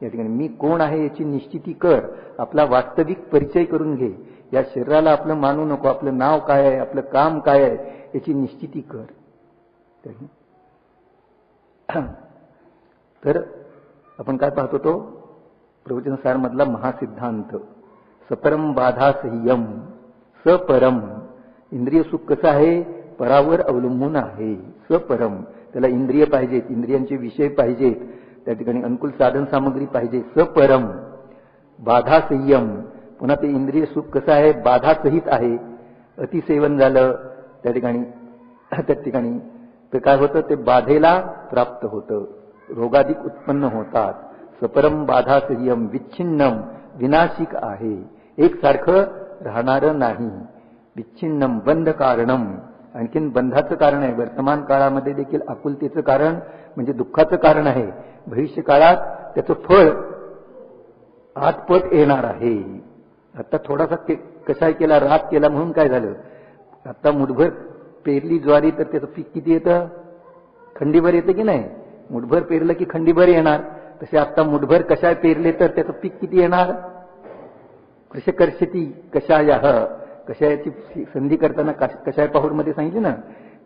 या ठिकाणी मी कोण आहे याची निश्चिती कर, आपला वास्तविक परिचय करून घे. या शरीराला आपलं मानू नको, आपलं नाव काय आहे, आपलं काम काय आहे याची निश्चिती कर. तर आपण काय पाहतो तो प्रवचनसार मधला महासिद्धांत, सपरम बाधा संयम सपरम. इंद्रिय सुख कसं आहे, परावर अवलंबून आहे. सपरम, त्याला इंद्रिय पाहिजेत, इंद्रियांचे विषय पाहिजेत, त्या ठिकाणी अनुकूल साधन सामग्री पाहिजे. सपरम बाधा संयम. पुन्हा ते इंद्रिय सुख कसं आहे, बाधा सहित आहे. अतिसेवन झालं त्या ठिकाणी तर काय होतं, ते बाधेला प्राप्त होतं, रोगाधिक उत्पन्न होतात. सपरम बाधा संयम विच्छिन्नम, विनाशिक आहे, एकसारखं राहणारं नाही. विच्छिन्नम बंध कारणम, आणखीन बंधाचं कारण आहे. वर्तमान काळामध्ये देखील आकुलतेचं कारण म्हणजे दुःखाचं कारण आहे. भविष्य काळात त्याचं फळ आठपट येणार आहे. आता थोडासा कसाय केला, रात केला म्हणून काय झालं, आता मुठभर पेरली ज्वारी तर त्याचं पीक किती येतं, खंडीभर येतं की नाही. मुठभर पेरलं की खंडीभर येणार. तसे आता मुठभर कशाय पेरले तर त्याचं पीक किती येणार. कृषकर्षती कशायः, कशायाची संधी करताना कशाय पाहूर मध्ये सांगितले ना,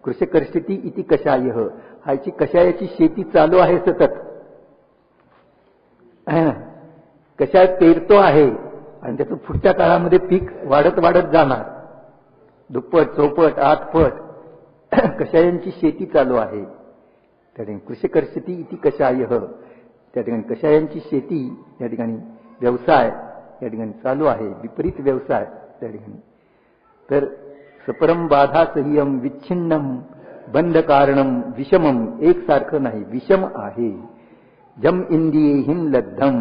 कृषकर्षती इति कशायः. हायची कशायाची शेती चालू आहे सतत, कशाय पेरतो आहे आणि त्याचं पुढच्या काळामध्ये पीक वाढत वाढत जाणार, दुप्पट चौपट आठपट कशायांची शेती चालू आहे. त्या ठिकाणी कृषकर्षती इति कशायः, त्या ठिकाणी कशायांची शेती या ठिकाणी व्यवसाय या ठिकाणी चालू आहे, विपरीत व्यवसाय त्या ठिकाणी. तर सपरम बाधा संयम विच्छिन्नम बंध कारणम विषमम, एकसारखं नाही, विषम आहे. जम इंद्रियेहिम लब्धम,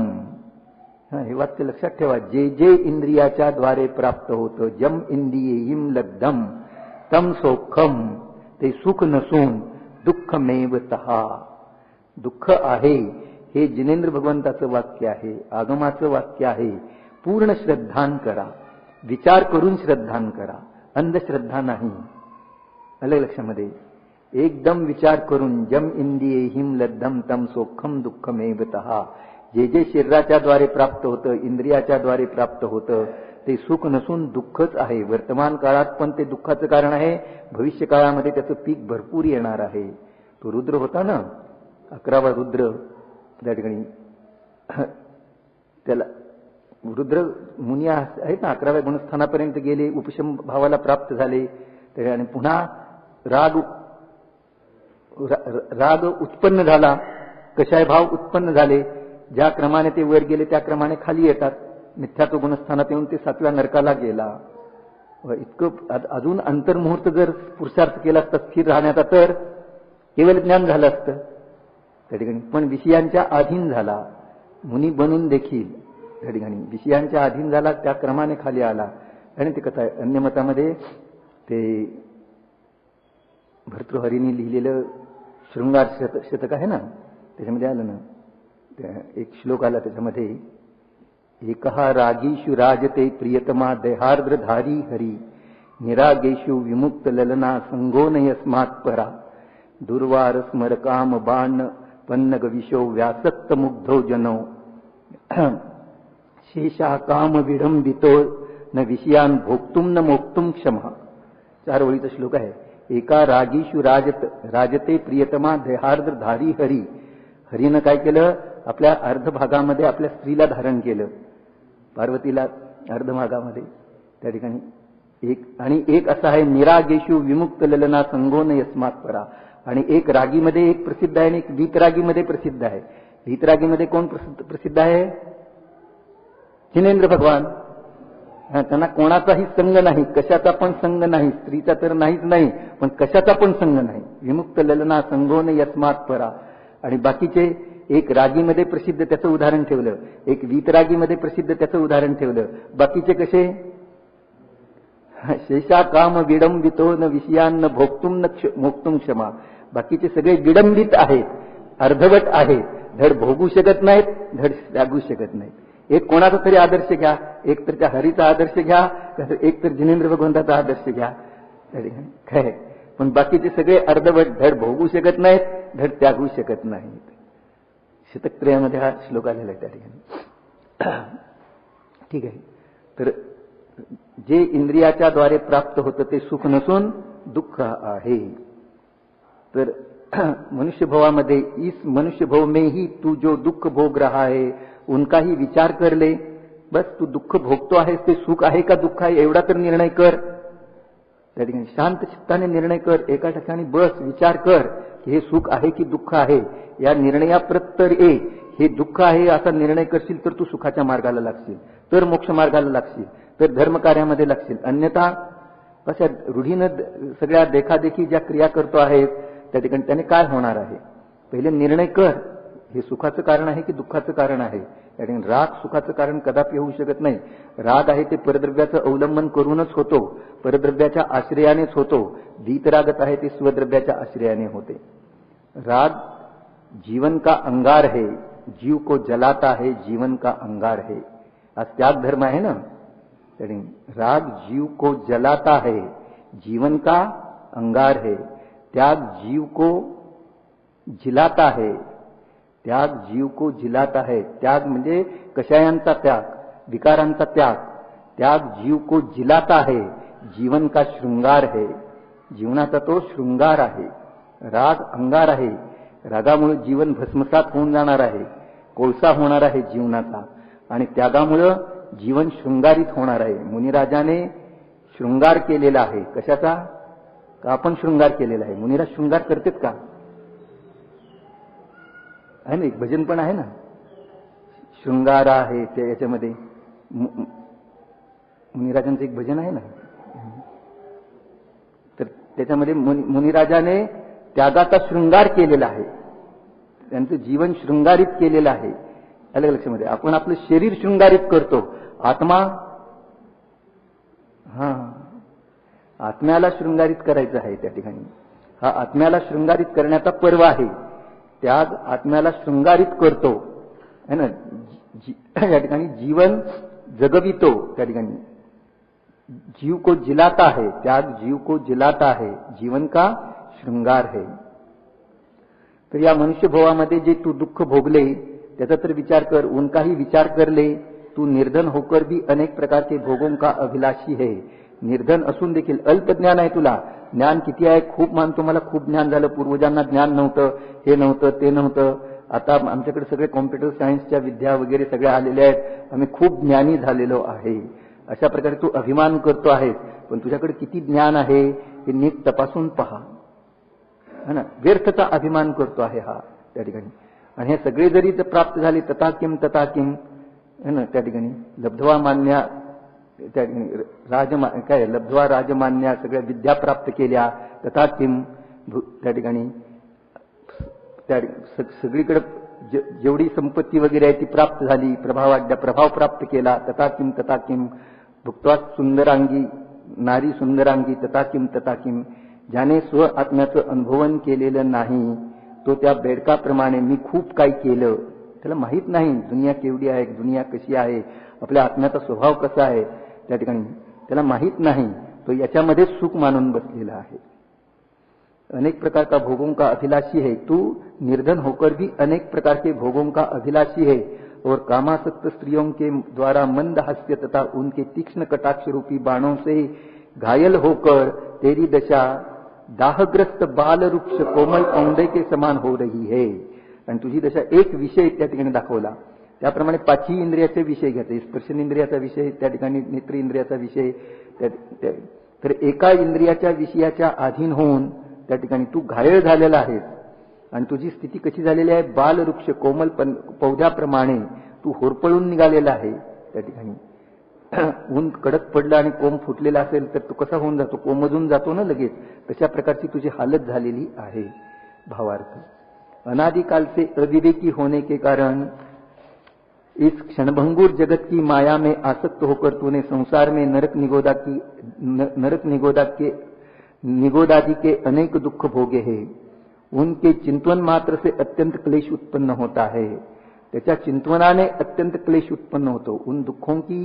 हे वाक्य लक्षात ठेवा. जे जे इंद्रियाच्या द्वारे प्राप्त होतं, जम इंद्रियेहिम लब्धम तम सौखम, ते सुख नसून दुःखमेव तहा, दुःख आहे. हे जिनेंद्र भगवंताचं वाक्य आहे, आगमाचं वाक्य आहे. पूर्ण श्रद्धान करा, विचार करून श्रद्धान करा, अंधश्रद्धा नाही. आलं लक्षामध्ये. एकदम विचार करून जम इंद्रियेहिम लब्धम तम सौखम दुःखमेव तहा. जे जे शरीराच्या द्वारे प्राप्त होतं, इंद्रियाच्या द्वारे प्राप्त होतं ते सुख नसून दुःखच आहे. वर्तमान काळात पण ते दुःखाचं कारण आहे, भविष्य काळामध्ये त्याचं पीक भरपूर येणार आहे. तो रुद्र होता ना, 11वा रुद्र, त्या ठिकाणी त्याला रुद्र मुनी आहेत ना, 11व्या गुणस्थानापर्यंत गेले, उपशम भावाला प्राप्त झाले. आणि पुन्हा राग उत्पन्न झाला, कशाय भाव उत्पन्न झाले. ज्या क्रमाने ते वर गेले त्या क्रमाने खाली येतात. मिथ्यात्व गुणस्थानात येऊन ते 7व्या नरकाला गेला. इतकं अजून अंतर्मुहूर्त जर पुरुषार्थ केला असता स्थिर राहण्याचा तर केवळ ज्ञान झालं असतं त्या ठिकाणी. पण विषयांच्या अधीन झाला, मुनी बनून देखील त्या ठिकाणी विषयांच्या अधीन झाला, त्या क्रमाने खाली आला. आणि ते कथा आहे अन्य मतामध्ये ते भर्तृहरीने लिहिलेलं शृंगार शतक आहे ना, त्याच्यामध्ये आलं ना, एक श्लोक आला त्याच्यामध्ये, एकहा रागीषु राजते प्रियतमा देहार्द्रधारी हरी, निरागेषु विमुक्त ललना संगोन यस्मात् परा, दुर्वार स्मरकाम बाण पन्नग विशो व्यासक्त मुग्धो जनो, शेषा काम विडंबितो न विषयान भोक्तुम न मोक्तुम क्षमा. 4 ओळीचा श्लोक आहे. एका रागीषु राजते प्रियतमा देहार्द्रधारी हरी. हरीनं काय केलं, आपल्या अर्धभागामध्ये आपल्या स्त्रीला धारण केलं, पार्वतीला अर्धभागामध्ये त्या ठिकाणी. एक असा आहे निरागेषु विमुक्त ललना संगोन यस्मात् परा. आणि एक रागीमध्ये एक प्रसिद्ध आहे आणि एक वीतरागीमध्ये प्रसिद्ध आहे. वीतरागीमध्ये कोण प्रसिद्ध आहे, जिनेंद्र भगवान. त्यांना कोणाचाही संग नाही, कशाचा पण संग नाही, स्त्रीचा तर नाहीच नाही, पण कशाचा पण संग नाही. विमुक्त ललना संगोन यस्मात् परा. आणि बाकीचे एक रागीमध्ये प्रसिद्ध त्याचं उदाहरण ठेवलं, एक वीतरागीमध्ये प्रसिद्ध त्याचं उदाहरण ठेवलं. बाकीचे कसे? शेषा काम विडंबितो न विषयान्न भोक्तुम न मोक्तुम क्षमा. बाकीचे सगळे विडंबित आहेत, अर्धवट आहेत, धड भोगू शकत नाहीत, धड त्यागू शकत नाहीत. एक कोणाचा तरी आदर्श घ्या, एक तर त्या हरीचा आदर्श घ्या, एक तर जिनेंद्र भगवंताचा आदर्श घ्या, काय. पण बाकीचे सगळे अर्धवट, धड भोगू शकत नाहीत, धड त्यागू शकत नाहीत. शतकत्रयामध्ये हा श्लोक आलेला आहे त्या ठिकाणी. ठीक आहे. तर जे इंद्रियाच्या द्वारे प्राप्त होतं ते सुख नसून दुःख आहे. तर मनुष्यभवामध्ये इस मनुष्यभव में ही तू जो दुःख भोग रहा है उनका ही विचार कर ले. बस तू दुःख भोगतो आहेस ते सुख आहे का दुःख आहे एवढा तर निर्णय कर. त्या ठिकाणी शांत चित्ताने निर्णय कर. एका ठिकाणी बस, विचार कर की हे सुख आहे की दुःख आहे. या निर्णयाप्रत तर ये. हे दुःख आहे असा निर्णय करशील तर तू सुखाच्या मार्गाला लागशील, तर मोक्ष मार्गाला लागशील, तर धर्मकार्यामध्ये लागशील. अन्यथा कशा रूढीनं सगळ्या देखादेखी ज्या क्रिया करतो आहेत त्या ठिकाणी त्याने काय होणार आहे. पहिले निर्णय कर, हे सुखाचं कारण आहे की दुःखाचं कारण आहे. त्या ठिकाणी राग सुखाचं कारण कदापि होऊ शकत नाही. राग आहे ते परद्रव्याचं अवलंबन करूनच होतो, परद्रव्याच्या आश्रयानेच होतो. वीतरागत आहे ते स्वद्रव्याच्या आश्रयाने होते. राग जीवन का अंगार है, जीव को जलाता है, जीवन का अंगार है. आज त्याग धर्म आहे ना. राग जीव को जलाता है, जीवन का अंगार है. त्याग जीव को जिलाता है, त्याग जीव को जिलाता है. त्याग म्हणजे कषायांचा त्याग, विकारांचा त्याग. त्याग जीव को जिलाता है, जीवन का शृंगार है. जीवनाचा तो शृंगार आहे. राग अंगार आहे. रागामुळे जीवन भस्मसात होऊन जाणार आहे, कोळसा होणार आहे जीवनाचा. आणि त्यागामुळे जीवन शृंगारित होणार आहे. मुनिराजाने शृंगार केलेला आहे. कशाचा? का आपण शृंगार केलेला आहे. मुनिराज शृंगार करतात का? आहे ना, एक भजन पण आहे ना, शृंगार आहे ते. याच्यामध्ये मुनिराजांचं एक भजन आहे ना. तर त्याच्यामध्ये मुनिराजाने त्यागाचा शृंगार केलेला आहे. त्यांचं जीवन शृंगारित केलेलं आहे. अलग लक्षामध्ये आपण आपलं शरीर शृंगारित करतो, आत्मा आत्म्याला शृंगारित करायचं आहे. त्या ठिकाणी हा आत्म्याला शृंगारित करण्याचा पर्व आहे. त्याग आत्म्याला शृंगारित करतो है ना. या ठिकाणी जीवन जगवितो. त्या ठिकाणी जीव को जिलाता है, त्याग जीव को जिलाता है, जीवन का शृंगार है. तर या मनुष्यभवामध्ये जे तू दुःख भोगले त्याचा तर विचार कर, उनकाही विचार कर ले. तू निर्धन होकर भी अनेक प्रकार के भोगों का अभिलाषी है. निर्धन असून देखील अल्प ज्ञान आहे तुला. ज्ञान किती आहे? खूप मानतो मला खूप ज्ञान झालं, पूर्वजांना ज्ञान नव्हतं, हे नव्हतं ते नव्हतं. आता आमच्याकडे सगळे कॉम्प्युटर सायन्सच्या विद्या वगैरे सगळ्या आलेल्या आहेत, आम्ही खूप ज्ञानी झालेलो आहे. अशा प्रकारे तू अभिमान करतो आहेस. पण तुझ्याकडे किती ज्ञान आहे हे नीट तपासून पहा है ना. व्यर्थचा अभिमान करतो आहे हा त्या ठिकाणी. आणि हे सगळे जरी प्राप्त झाले तथा किम है ना. त्या ठिकाणी लब्धवा मान्या, त्या ठिकाणी काय लब्धवा राजमान्या, सगळ्या विद्या प्राप्त केल्या तथा किम. त्या ठिकाणी सगळीकडे जेवढी संपत्ती वगैरे आहे ती प्राप्त झाली, प्रभाव प्राप्त केला तथा किम. भुक्त्वा सुंदरांगी नारी सुंदरांगी तथा किम. ज्याने स्व आत्म्याचं अनुभवन केलेलं नाही तो त्या बेडकाप्रमाणे मी खूप काही केलं, त्याला माहीत नाही दुनिया केवढी आहे, दुनिया कशी आहे, आपल्या आत्म्याचा स्वभाव कसा आहे. त्या ठिकाणी त्याला माहीत नाही, तो याच्यामध्ये सुख मानून बसलेला आहे. अनेक प्रकार का भोगों का अभिलाषी है. तू निर्धन होकर भी अनेक प्रकार के भोगों का अभिलाषी है और कामासक्त स्त्रियों के द्वारा मंद हास्य तथा उनके तीक्ष्ण कटाक्ष रूपी बाणों से घायल होकर तेरी दशा दाहग्रस्त बाल वृक्ष कोमल पौंडे के समान हो रही है. आणि तुझी दशा एक विषय त्या ठिकाणी दाखवला. त्याप्रमाणे पाचही इंद्रियाचे विषय घ्यायचे. स्पर्शन इंद्रियाचा विषय त्या ठिकाणी, नेत्र इंद्रियाचा विषय. तर एका इंद्रियाच्या विषयाच्या अधीन होऊन त्या ठिकाणी तू घायल झालेला आहेस. आणि तुझी स्थिती कशी झालेली आहे? बालवृक्ष कोमल पौद्याप्रमाणे तू होरपळून निघालेला आहे. त्या ठिकाणी ऊन कडक पडलं आणि कोंब फुटलेला असेल तर तो कसा होऊन जातो? कोमजून जातो ना लगेच. तशा प्रकारची तुझी हालत झालेली आहे. भावार्थ अनादिकाल से अविवेकी होने के कारण इस क्षणभंगुर जगत की माया में आसक्त होकर तूने संसार में नरक निगोदादि के अनेक दुख भोगे हैं। उनके चिंतन मात्र से अत्यंत क्लेश उत्पन्न होता है। त्याच्या चिंतनाने अत्यंत क्लेश उत्पन्न होतो। उन दुखों की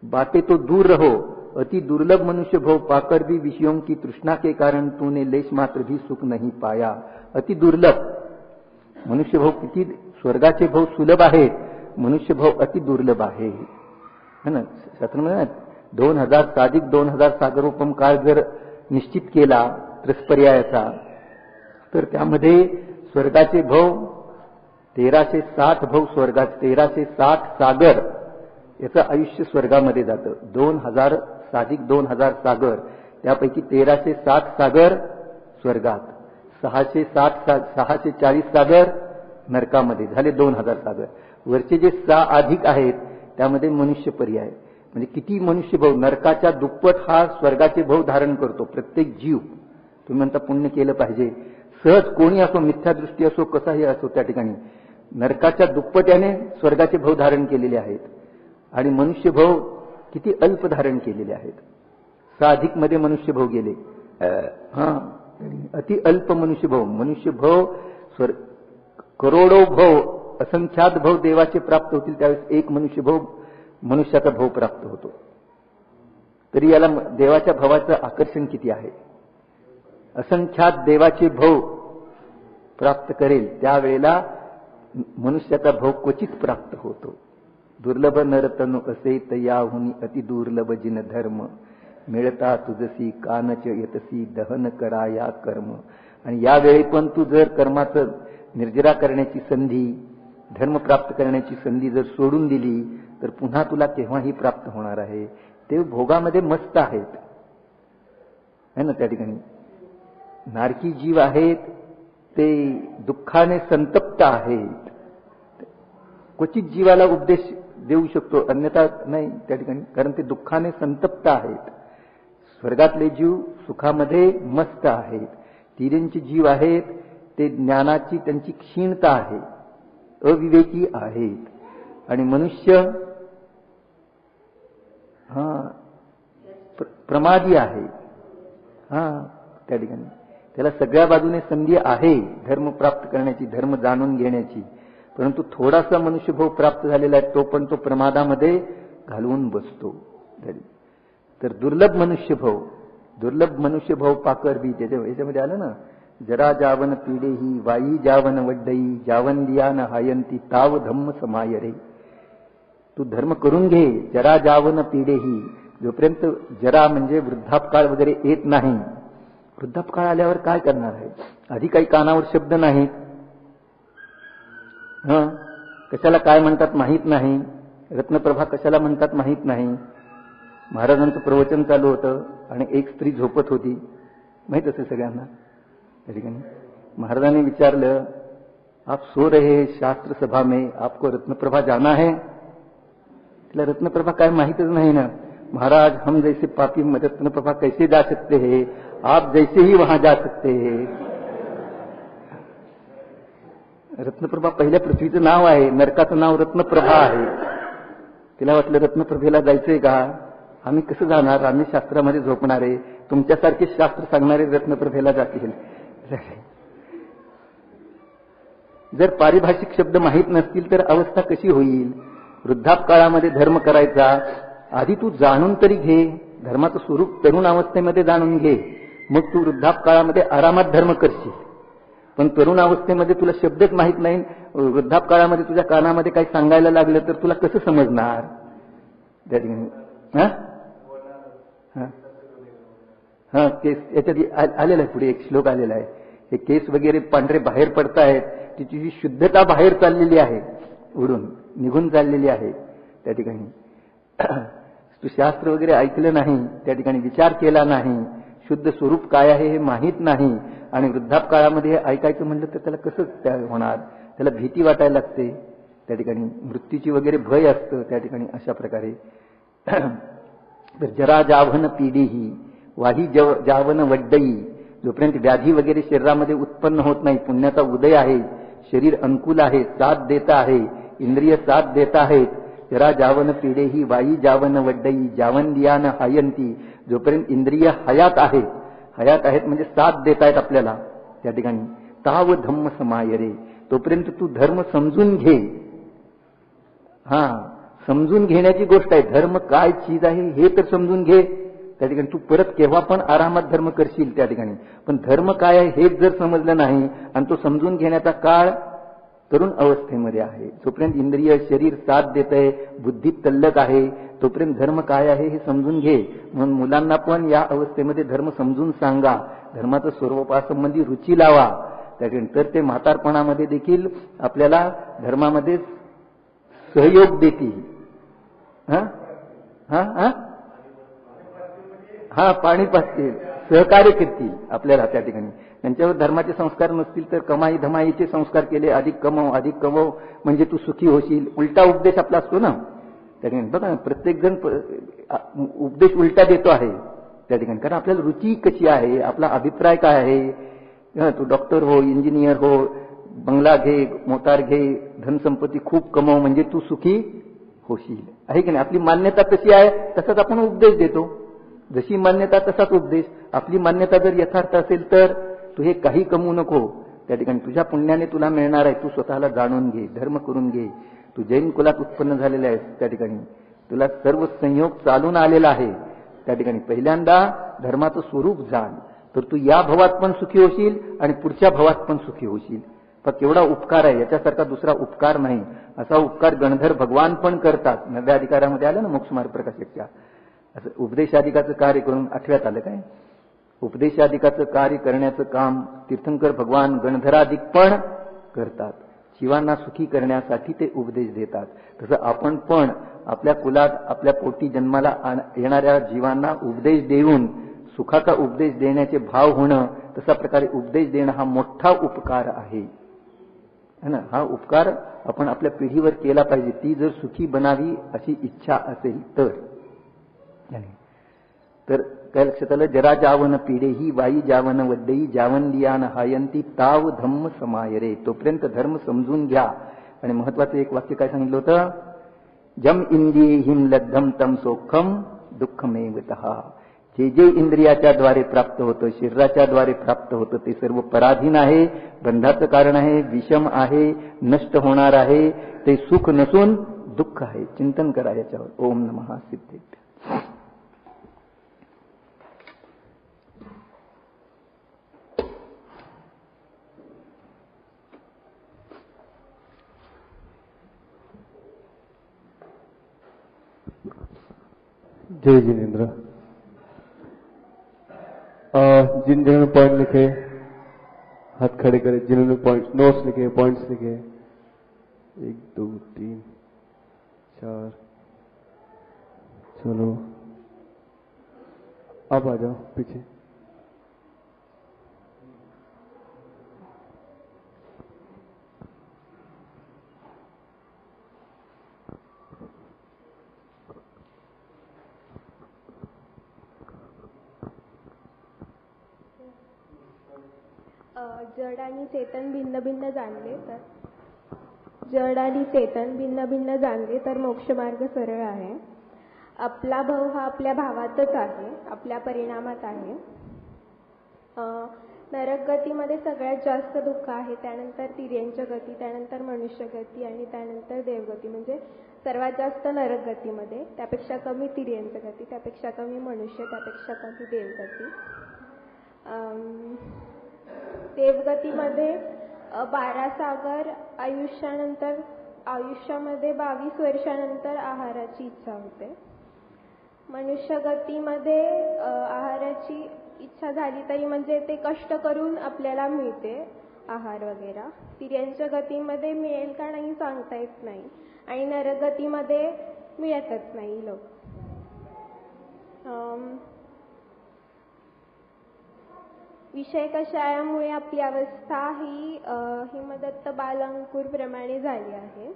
बातें तो दूर रहो, अति दुर्लभ मनुष्य भव पाकर भी विषयों की तृष्णा के कारण तूने लेश मात्र भी सुख नहीं पाया। अति दुर्लभ मनुष्य भव, किती स्वर्गाचे भव सुलभ आहे, मनुष्य भव अति दुर्लभ आहे, है ना। शास्त्र म्हणतात 2000 साधिक 2000 सागरोपम काळ जर निश्चित केला त्रस्पर्यायाचा, तर त्यामध्ये स्वर्गाचे भव 1360 भव स्वर्गात, 1360 सागर याचं आयुष्य स्वर्गामध्ये जातं। 2000 साधिक 2000 सागर, त्यापैकी 1360 सागर स्वर्गात, 640 सागर नरकामध्ये, झाले 2000 सागर। वरचे जे 6 अधिक आहेत त्यामध्ये मनुष्य पर्याय, म्हणजे किती मनुष्य भाव, नरकाच्या दुप्पट हा स्वर्गाचे भाव धारण करतो प्रत्येक जीव। तुम्ही म्हणता पुण्य केलं पाहिजे, सहज कोणी असो, मिथ्यादृष्टी असो, कसाही असो, त्या ठिकाणी नरकाच्या दुप्पट्याने स्वर्गाचे भाव धारण केलेले आहेत आणि मनुष्य भाव किती अल्प धारण केलेले आहेत। 6 अधिक मध्ये मनुष्य भाव गेले, अति अल्प मनुष्य भाव करोडो भाव, असंख्यात भाव देवाचे प्राप्त होतील, त्यावेळेस एक मनुष्य भाव मनुष्याचा भाव प्राप्त होतो। तरी याला देवाच्या भावाचं आकर्षण किती आहे। असंख्यात देवाचे भाव प्राप्त करेल त्यावेळेला मनुष्याचा भाव क्वचित प्राप्त होतो। दुर्लभ नरतनु असे तयाहुनी अति दुर्लभ जिन धर्म, मिळता तुझसी कानच यतसी दहन करा या कर्म। आणि यावेळी पण तू जर कर्माचं निर्जरा करण्याची संधी, धर्म प्राप्त करण्याची संधी जर सोडून दिली तर पुन्हा तुला केव्हाही प्राप्त होणार आहे। ते भोगामध्ये मस्त आहेत, है ना। त्या ठिकाणी नारकी जीव आहेत ते दुःखाने संतप्त आहेत। क्वचित जीवाला उपदेश देऊ शकतो, अन्यथा नाही त्या ठिकाणी, कारण ते दुःखाने संतप्त आहेत। स्वर्गातले जीव सुखामध्ये मस्त आहेत, तिर्यंचे जीव आहेत ते ज्ञानाची त्यांची क्षीणता आहे, अविवेकी आहेत। आणि मनुष्य प्रमादी आहे, त्या ठिकाणी त्याला सगळ्या बाजूने संधी आहे धर्म प्राप्त करण्याची, धर्म जाणून घेण्याची, परंतु थोडासा मनुष्यभाव प्राप्त झालेला आहे तो पण तो प्रमादामध्ये घालवून बसतो। तर दुर्लभ मनुष्यभाव पाकर बी, याच्यामध्ये आलं ना, जरा जावन पीडेही वाई जावन वड्डई जावन लियान हायंती ताव धम्म समाय रे। तू धर्म करून घे, जरा जावन पीडेही, जोपर्यंत जरा म्हणजे वृद्धापकाळ वगैरे येत नाही। वृद्धापकाळ आल्यावर काय करणार आहे, आधी काही कानावर शब्द नाहीत, कशाला काय म्हणतात माहीत नाही, रत्नप्रभा कशाला म्हणतात माहीत नाही। महाराजांचं प्रवचन चालू होतं आणि एक स्त्री झोपत होती, माहित असेल सगळ्यांना। त्या ठिकाणी महाराजांनी विचारलं, आप सो रहे शास्त्र सभा में, आपको रत्नप्रभा जाना है? तिला रत्नप्रभा काय माहीतच नाही ना। महाराज, हम जैसे पापी रत्नप्रभा कैसे जा सकते हैं, आप जैसे ही वहां जा सकते हैं। रत्नप्रभा पहिल्या पृथ्वीचं नाव आहे, नरकाचं नाव रत्नप्रभा आहे। तिला वाटलं रत्नप्रभेला जायचंय का, आम्ही कसं जाणार, आम्ही शास्त्रामध्ये झोपणारे, तुमच्यासारखे शास्त्र सांगणारे रत्नप्रभेला जातील। जर पारिभाषिक शब्द माहीत नसतील तर अवस्था कशी होईल। वृद्धापकाळामध्ये धर्म करायचा, आधी तू जाणून तरी घे, धर्माचं स्वरूप तरुण अवस्थेमध्ये जाणून घे, मग तू वृद्धापकाळामध्ये आरामात धर्म करशील। पण तरुण अवस्थेमध्ये तुला शब्दच माहीत नाही, वृद्धापकाळामध्ये तुझ्या कानामध्ये काही सांगायला लागलं तर तुला कसं समजणार। केस याच्यात आलेला आहे, पुढे एक श्लोक आलेला आहे, हे केस वगैरे पांढरे बाहेर पडतायत, तिची जी शुद्धता बाहेर चाललेली आहे, उडून निघून चाललेली आहे। त्या ठिकाणी तू शास्त्र वगैरे ऐकलं नाही, त्या ठिकाणी विचार केला नाही, शुद्ध स्वरूप काय आहे हे माहीत नाही, आणि वृद्धापकाळामध्ये हे ऐकायचं म्हटलं तर त्याला कसं होणार, त्याला भीती वाटायला लागते, त्या ठिकाणी मृत्यूची वगैरे भय असतं त्या ठिकाणी। अशा प्रकारे जरा जावन पीडीही वाही जावन वड्डई, जोपर्यंत व्याधी वगैरे शरीरामध्ये उत्पन्न होत नाही, पुण्याचा उदय आहे, शरीर अनुकूल आहे, साथ देत आहे, इंद्रिय साथ देत आहेत, जरा जावन पिढेही वाई जावन वड्डई जावन लियान हायंती, जोपर्यंत इंद्रिय हयात आहेत म्हणजे साथ देत आहेत आपल्याला त्या ठिकाणी, ताव धम्म समायरे, तोपर्यंत तू धर्म समजून घे. समजून घेण्याची गोष्ट आहे. धर्म काय चीज आहे हे तर समजून घे. त्या ठिकाणी तू परत केव्हा पण आरामात धर्म करशील त्या ठिकाणी. पण धर्म काय आहे हेच जर समजलं नाही आणि तो समजून घेण्याचा काळ तरुण अवस्थेमध्ये आहे, जोपर्यंत इंद्रिय शरीर साथ देत आहे, बुद्धी तल्लक आहे, तोपर्यंत धर्म काय आहे हे समजून घे. म्हणून मुलांना पण या अवस्थेमध्ये धर्म समजून सांगा, धर्माचं स्वरूपासंबंधी रुची लावा त्या ठिकाणी. तर ते म्हातारपणामध्ये देखील आपल्याला धर्मामध्ये सहयोग देतील. पाणी पाजतील, सहकार्य करतील आपल्याला त्या ठिकाणी. त्यांच्यावर धर्माचे संस्कार नसतील तर कमाई धमाईचे संस्कार केले, अधिक कमव म्हणजे तू सुखी होशील, उलटा उपदेश आपला असतो ना त्या ठिकाणी. बघा प्रत्येक जण उपदेश उलटा देतो आहे त्या ठिकाणी, कारण आपल्याला रुची कशी आहे, आपला अभिप्राय काय आहे. तू डॉक्टर हो, इंजिनियर हो, बंगला घे, मोटार घे, धनसंपत्ती खूप कमव म्हणजे तू सुखी होशील, आहे की नाही. आपली मान्यता कशी आहे तसाच आपण उपदेश देतो. जशी मान्यता तसाच उपदेश. आपली मान्यता जर यथार्थ असेल तर तू हे काही कमवू नको त्या ठिकाणी, तुझ्या पुण्याने तुला मिळणार आहे. तू स्वतःला जाणून घे, धर्म करून घे. तू जैन कुलात उत्पन्न झालेला आहेस त्या ठिकाणी, तुला सर्व संयोग चालून आलेला आहे त्या ठिकाणी. पहिल्यांदा धर्माचं स्वरूप जाण, तर तू या भवात पण सुखी होशील आणि पुढच्या भवात पण सुखी होशील. फक्त एवढा उपकार आहे, याच्यासारखा दुसरा उपकार नाही. असा उपकार गणधर भगवान पण करतात. 9व्या अधिकारामध्ये आलं ना मोक्षमार्ग प्रकाशकच्या, असं उपदेशाधिकाचं कार्य करून 8व्यात आलं काय, उपदेशाधिकाचं कार्य करण्याचं काम तीर्थंकर भगवान गणधराधिक पण करतात. जीवांना सुखी करण्यासाठी ते उपदेश देतात. तसं आपण पण आपल्या कुलात आपल्या पोटी जन्माला येणाऱ्या जीवांना उपदेश देऊन सुखाचा उपदेश देण्याचे भाव होणं, तसा प्रकारे उपदेश देणं हा मोठा उपकार आहे ना. हा उपकार आपण आपल्या पिढीवर केला पाहिजे, ती जर सुखी बनावी अशी इच्छा असेल तर. तर काय लक्षात आलं, जरा जावन पिढेही वाई जावन वड्डई जावन लियान हायंती ताव धम्म समायरे, तोपर्यंत धर्म समजून घ्या. आणि महत्वाचं एक वाक्य काय सांगितलं होतं, जम इंद्रियहिं लब्धम तम सोखम दुःखमेव तः. जे जे इंद्रियाच्या द्वारे प्राप्त होतं, शरीराच्या द्वारे प्राप्त होतं, ते सर्व पराधीन आहे, बंधाचं कारण आहे, विषम आहे, नष्ट होणार आहे, ते सुख नसून दुःख आहे. चिंतन करा याच्यावर. ओम नमः सिद्धेभ्य. जय जिनेन्द्र। जिन जिन्होंने पॉइंट लिखे हाथ खड़े करें, जिन्होंने पॉइंट नोट्स लिखे, पॉइंट्स लिखे, 1 2 3 4, चलो आप आ जाओ पीछे। जड आणि चेतन भिन्न भिन्न जाणले तर जड आणि चेतन भिन्न भिन्न जाणले तर मोक्षमार्ग सरळ आहे. आपला भाव हा आपल्या भावातच आहे, आपल्या परिणामात आहे. नरक गतीमध्ये सगळ्यात जास्त दुःख आहे, त्यानंतर तिर्यंच गती, त्यानंतर मनुष्य गती आणि त्यानंतर देवगती. म्हणजे सर्वात जास्त नरक गतीमध्ये, त्यापेक्षा कमी तिर्यंच गती, त्यापेक्षा कमी मनुष्य, त्यापेक्षा कमी देवगती. देवगतीमध्ये 12 सागर आयुष्यानंतर, आयुष्यामध्ये 22 वर्षानंतर आहाराची इच्छा होते. मनुष्य गतीमध्ये आहाराची इच्छा झाली तरी म्हणजे ते कष्ट करून आपल्याला मिळते आहार वगैरे. तिर्यंच गतीमध्ये मिळेल का नाही सांगता येत नाही आणि नरगतीमध्ये मिळतच नाही लोक. विषय कषायामुळे आपली अवस्था ही हिमदत्त बाल अंकुर प्रमाणे झाली आहे.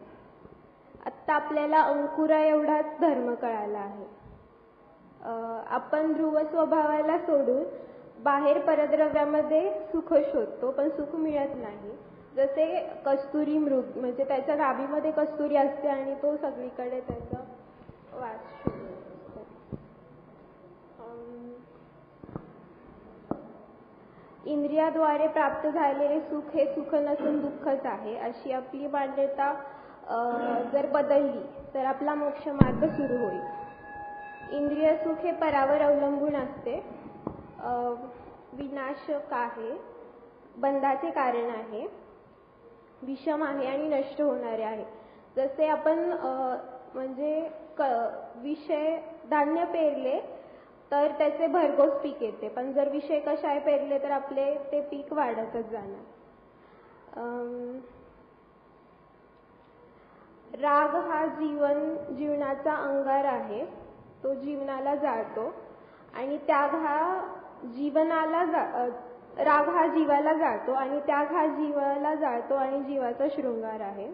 आत्ता आपल्याला अंकुरा एवढाच धर्म कळाला आहे. आपण ध्रुव स्वभावाला सोडून बाहेर परद्रव्यामध्ये सुख शोधतो पण सुख मिळत नाही. जसे कस्तुरी मृग, म्हणजे त्याच्या नाभीमध्ये कस्तुरी असते आणि तो सगळीकडे त्याचा वास शोधतो. इंद्रियाद्वारे प्राप्त झालेले सुख हे सुख नसून दुःखच आहे, अशी आपली मान्यता जर बदलली तर आपला मोक्ष मार्ग सुरू होईल. इंद्रिय सुख हे परावर अवलंबून असते, विनाशक आहे, बंधाचे कारण आहे, विषम आहे आणि नष्ट होणारे आहे. जसे आपण म्हणजे विषय धान्य पेरले तर त्याचे भरघोस पीक येते, पण जर विषय कशाय पेरले तर आपले ते पीक वाढतच जाणार. राग हा जीवनाचा अंगार आहे, तो जीवनाला जाळतो आणि त्याग हा राग हा जीवाला जाळतो आणि त्याग हा जीवाला जाळतो आणि जीवाचा शृंगार आहे.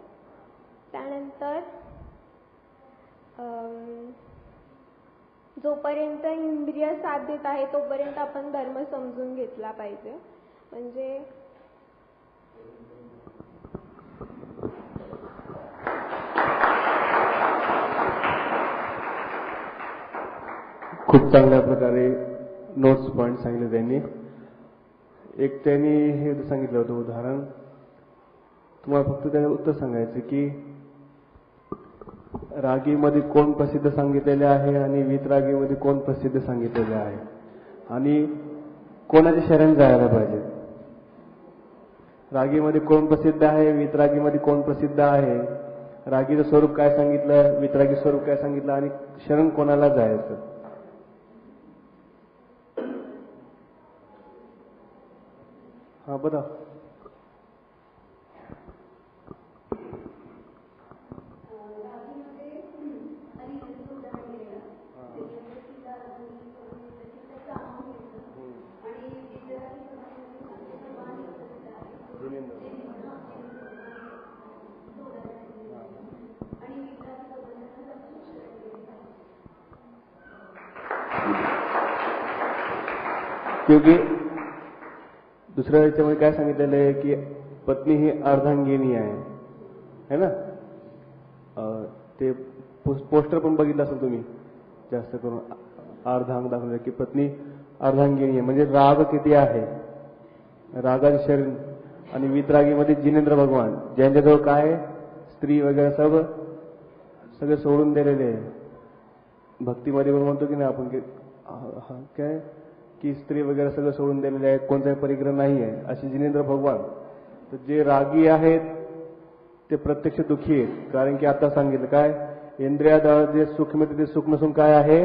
त्यानंतर जोपर्यंत इंद्रिय साथ देत आहे तोपर्यंत आपण धर्म समजून घेतला पाहिजे. म्हणजे खूप चांगल्या प्रकारे नोट्स पॉइंट सांगितले त्यांनी. एक त्यांनी हे सांगितलं होतं उदाहरण, तुम्हाला फक्त त्याला उत्तर सांगायचं की रागीमध्ये कोण प्रसिद्ध सांगितलेले आहे आणि वितरागीमध्ये कोण प्रसिद्ध सांगितलेले आहे आणि कोणाच्या शरण जायला पाहिजे. रागीमध्ये कोण प्रसिद्ध आहे, वितरागीमध्ये कोण प्रसिद्ध आहे, रागीचं स्वरूप काय सांगितलं, वितरागी स्वरूप काय सांगितलं आणि शरण कोणाला जायचं. हा बघा, क्योंकि दुसऱ्या याच्यामध्ये काय सांगितलेलं आहे की पत्नी ही अर्धांगिनी आहे, है ना. ते पोस्टर पण बघितलं असेल तुम्ही, जास्त करून अर्धांग दाखवलं की पत्नी अर्धांगिनी आहे. म्हणजे राग किती आहे, रागाचे शरीर. आणि वितरागीमध्ये जिनेंद्र भगवान, ज्यांच्याजवळ काय स्त्री वगैरे सगळे सोडून दिलेले आहे. भक्तीमध्ये पण म्हणतो की नाही आपण की काय की स्त्री वगैरे सगळं सोडून दिलेले आहेत, कोणताही परिग्रह नाही आहे, असे जिनेंद्र भगवान. तर जे रागी आहेत ते प्रत्यक्ष दुःखी आहेत. कारण की आता सांगितलं काय, इंद्रियाद्वारे जे सुख मिळते ते सुख नसून काय आहे,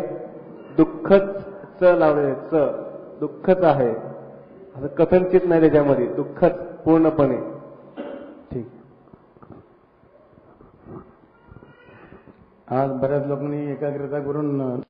दुःखच लावलेले, दुःखच आहे, असं कथनचित नाही त्याच्यामध्ये, दुःखच पूर्णपणे. ठीक. आज बऱ्याच लोकांनी एकाग्रता करून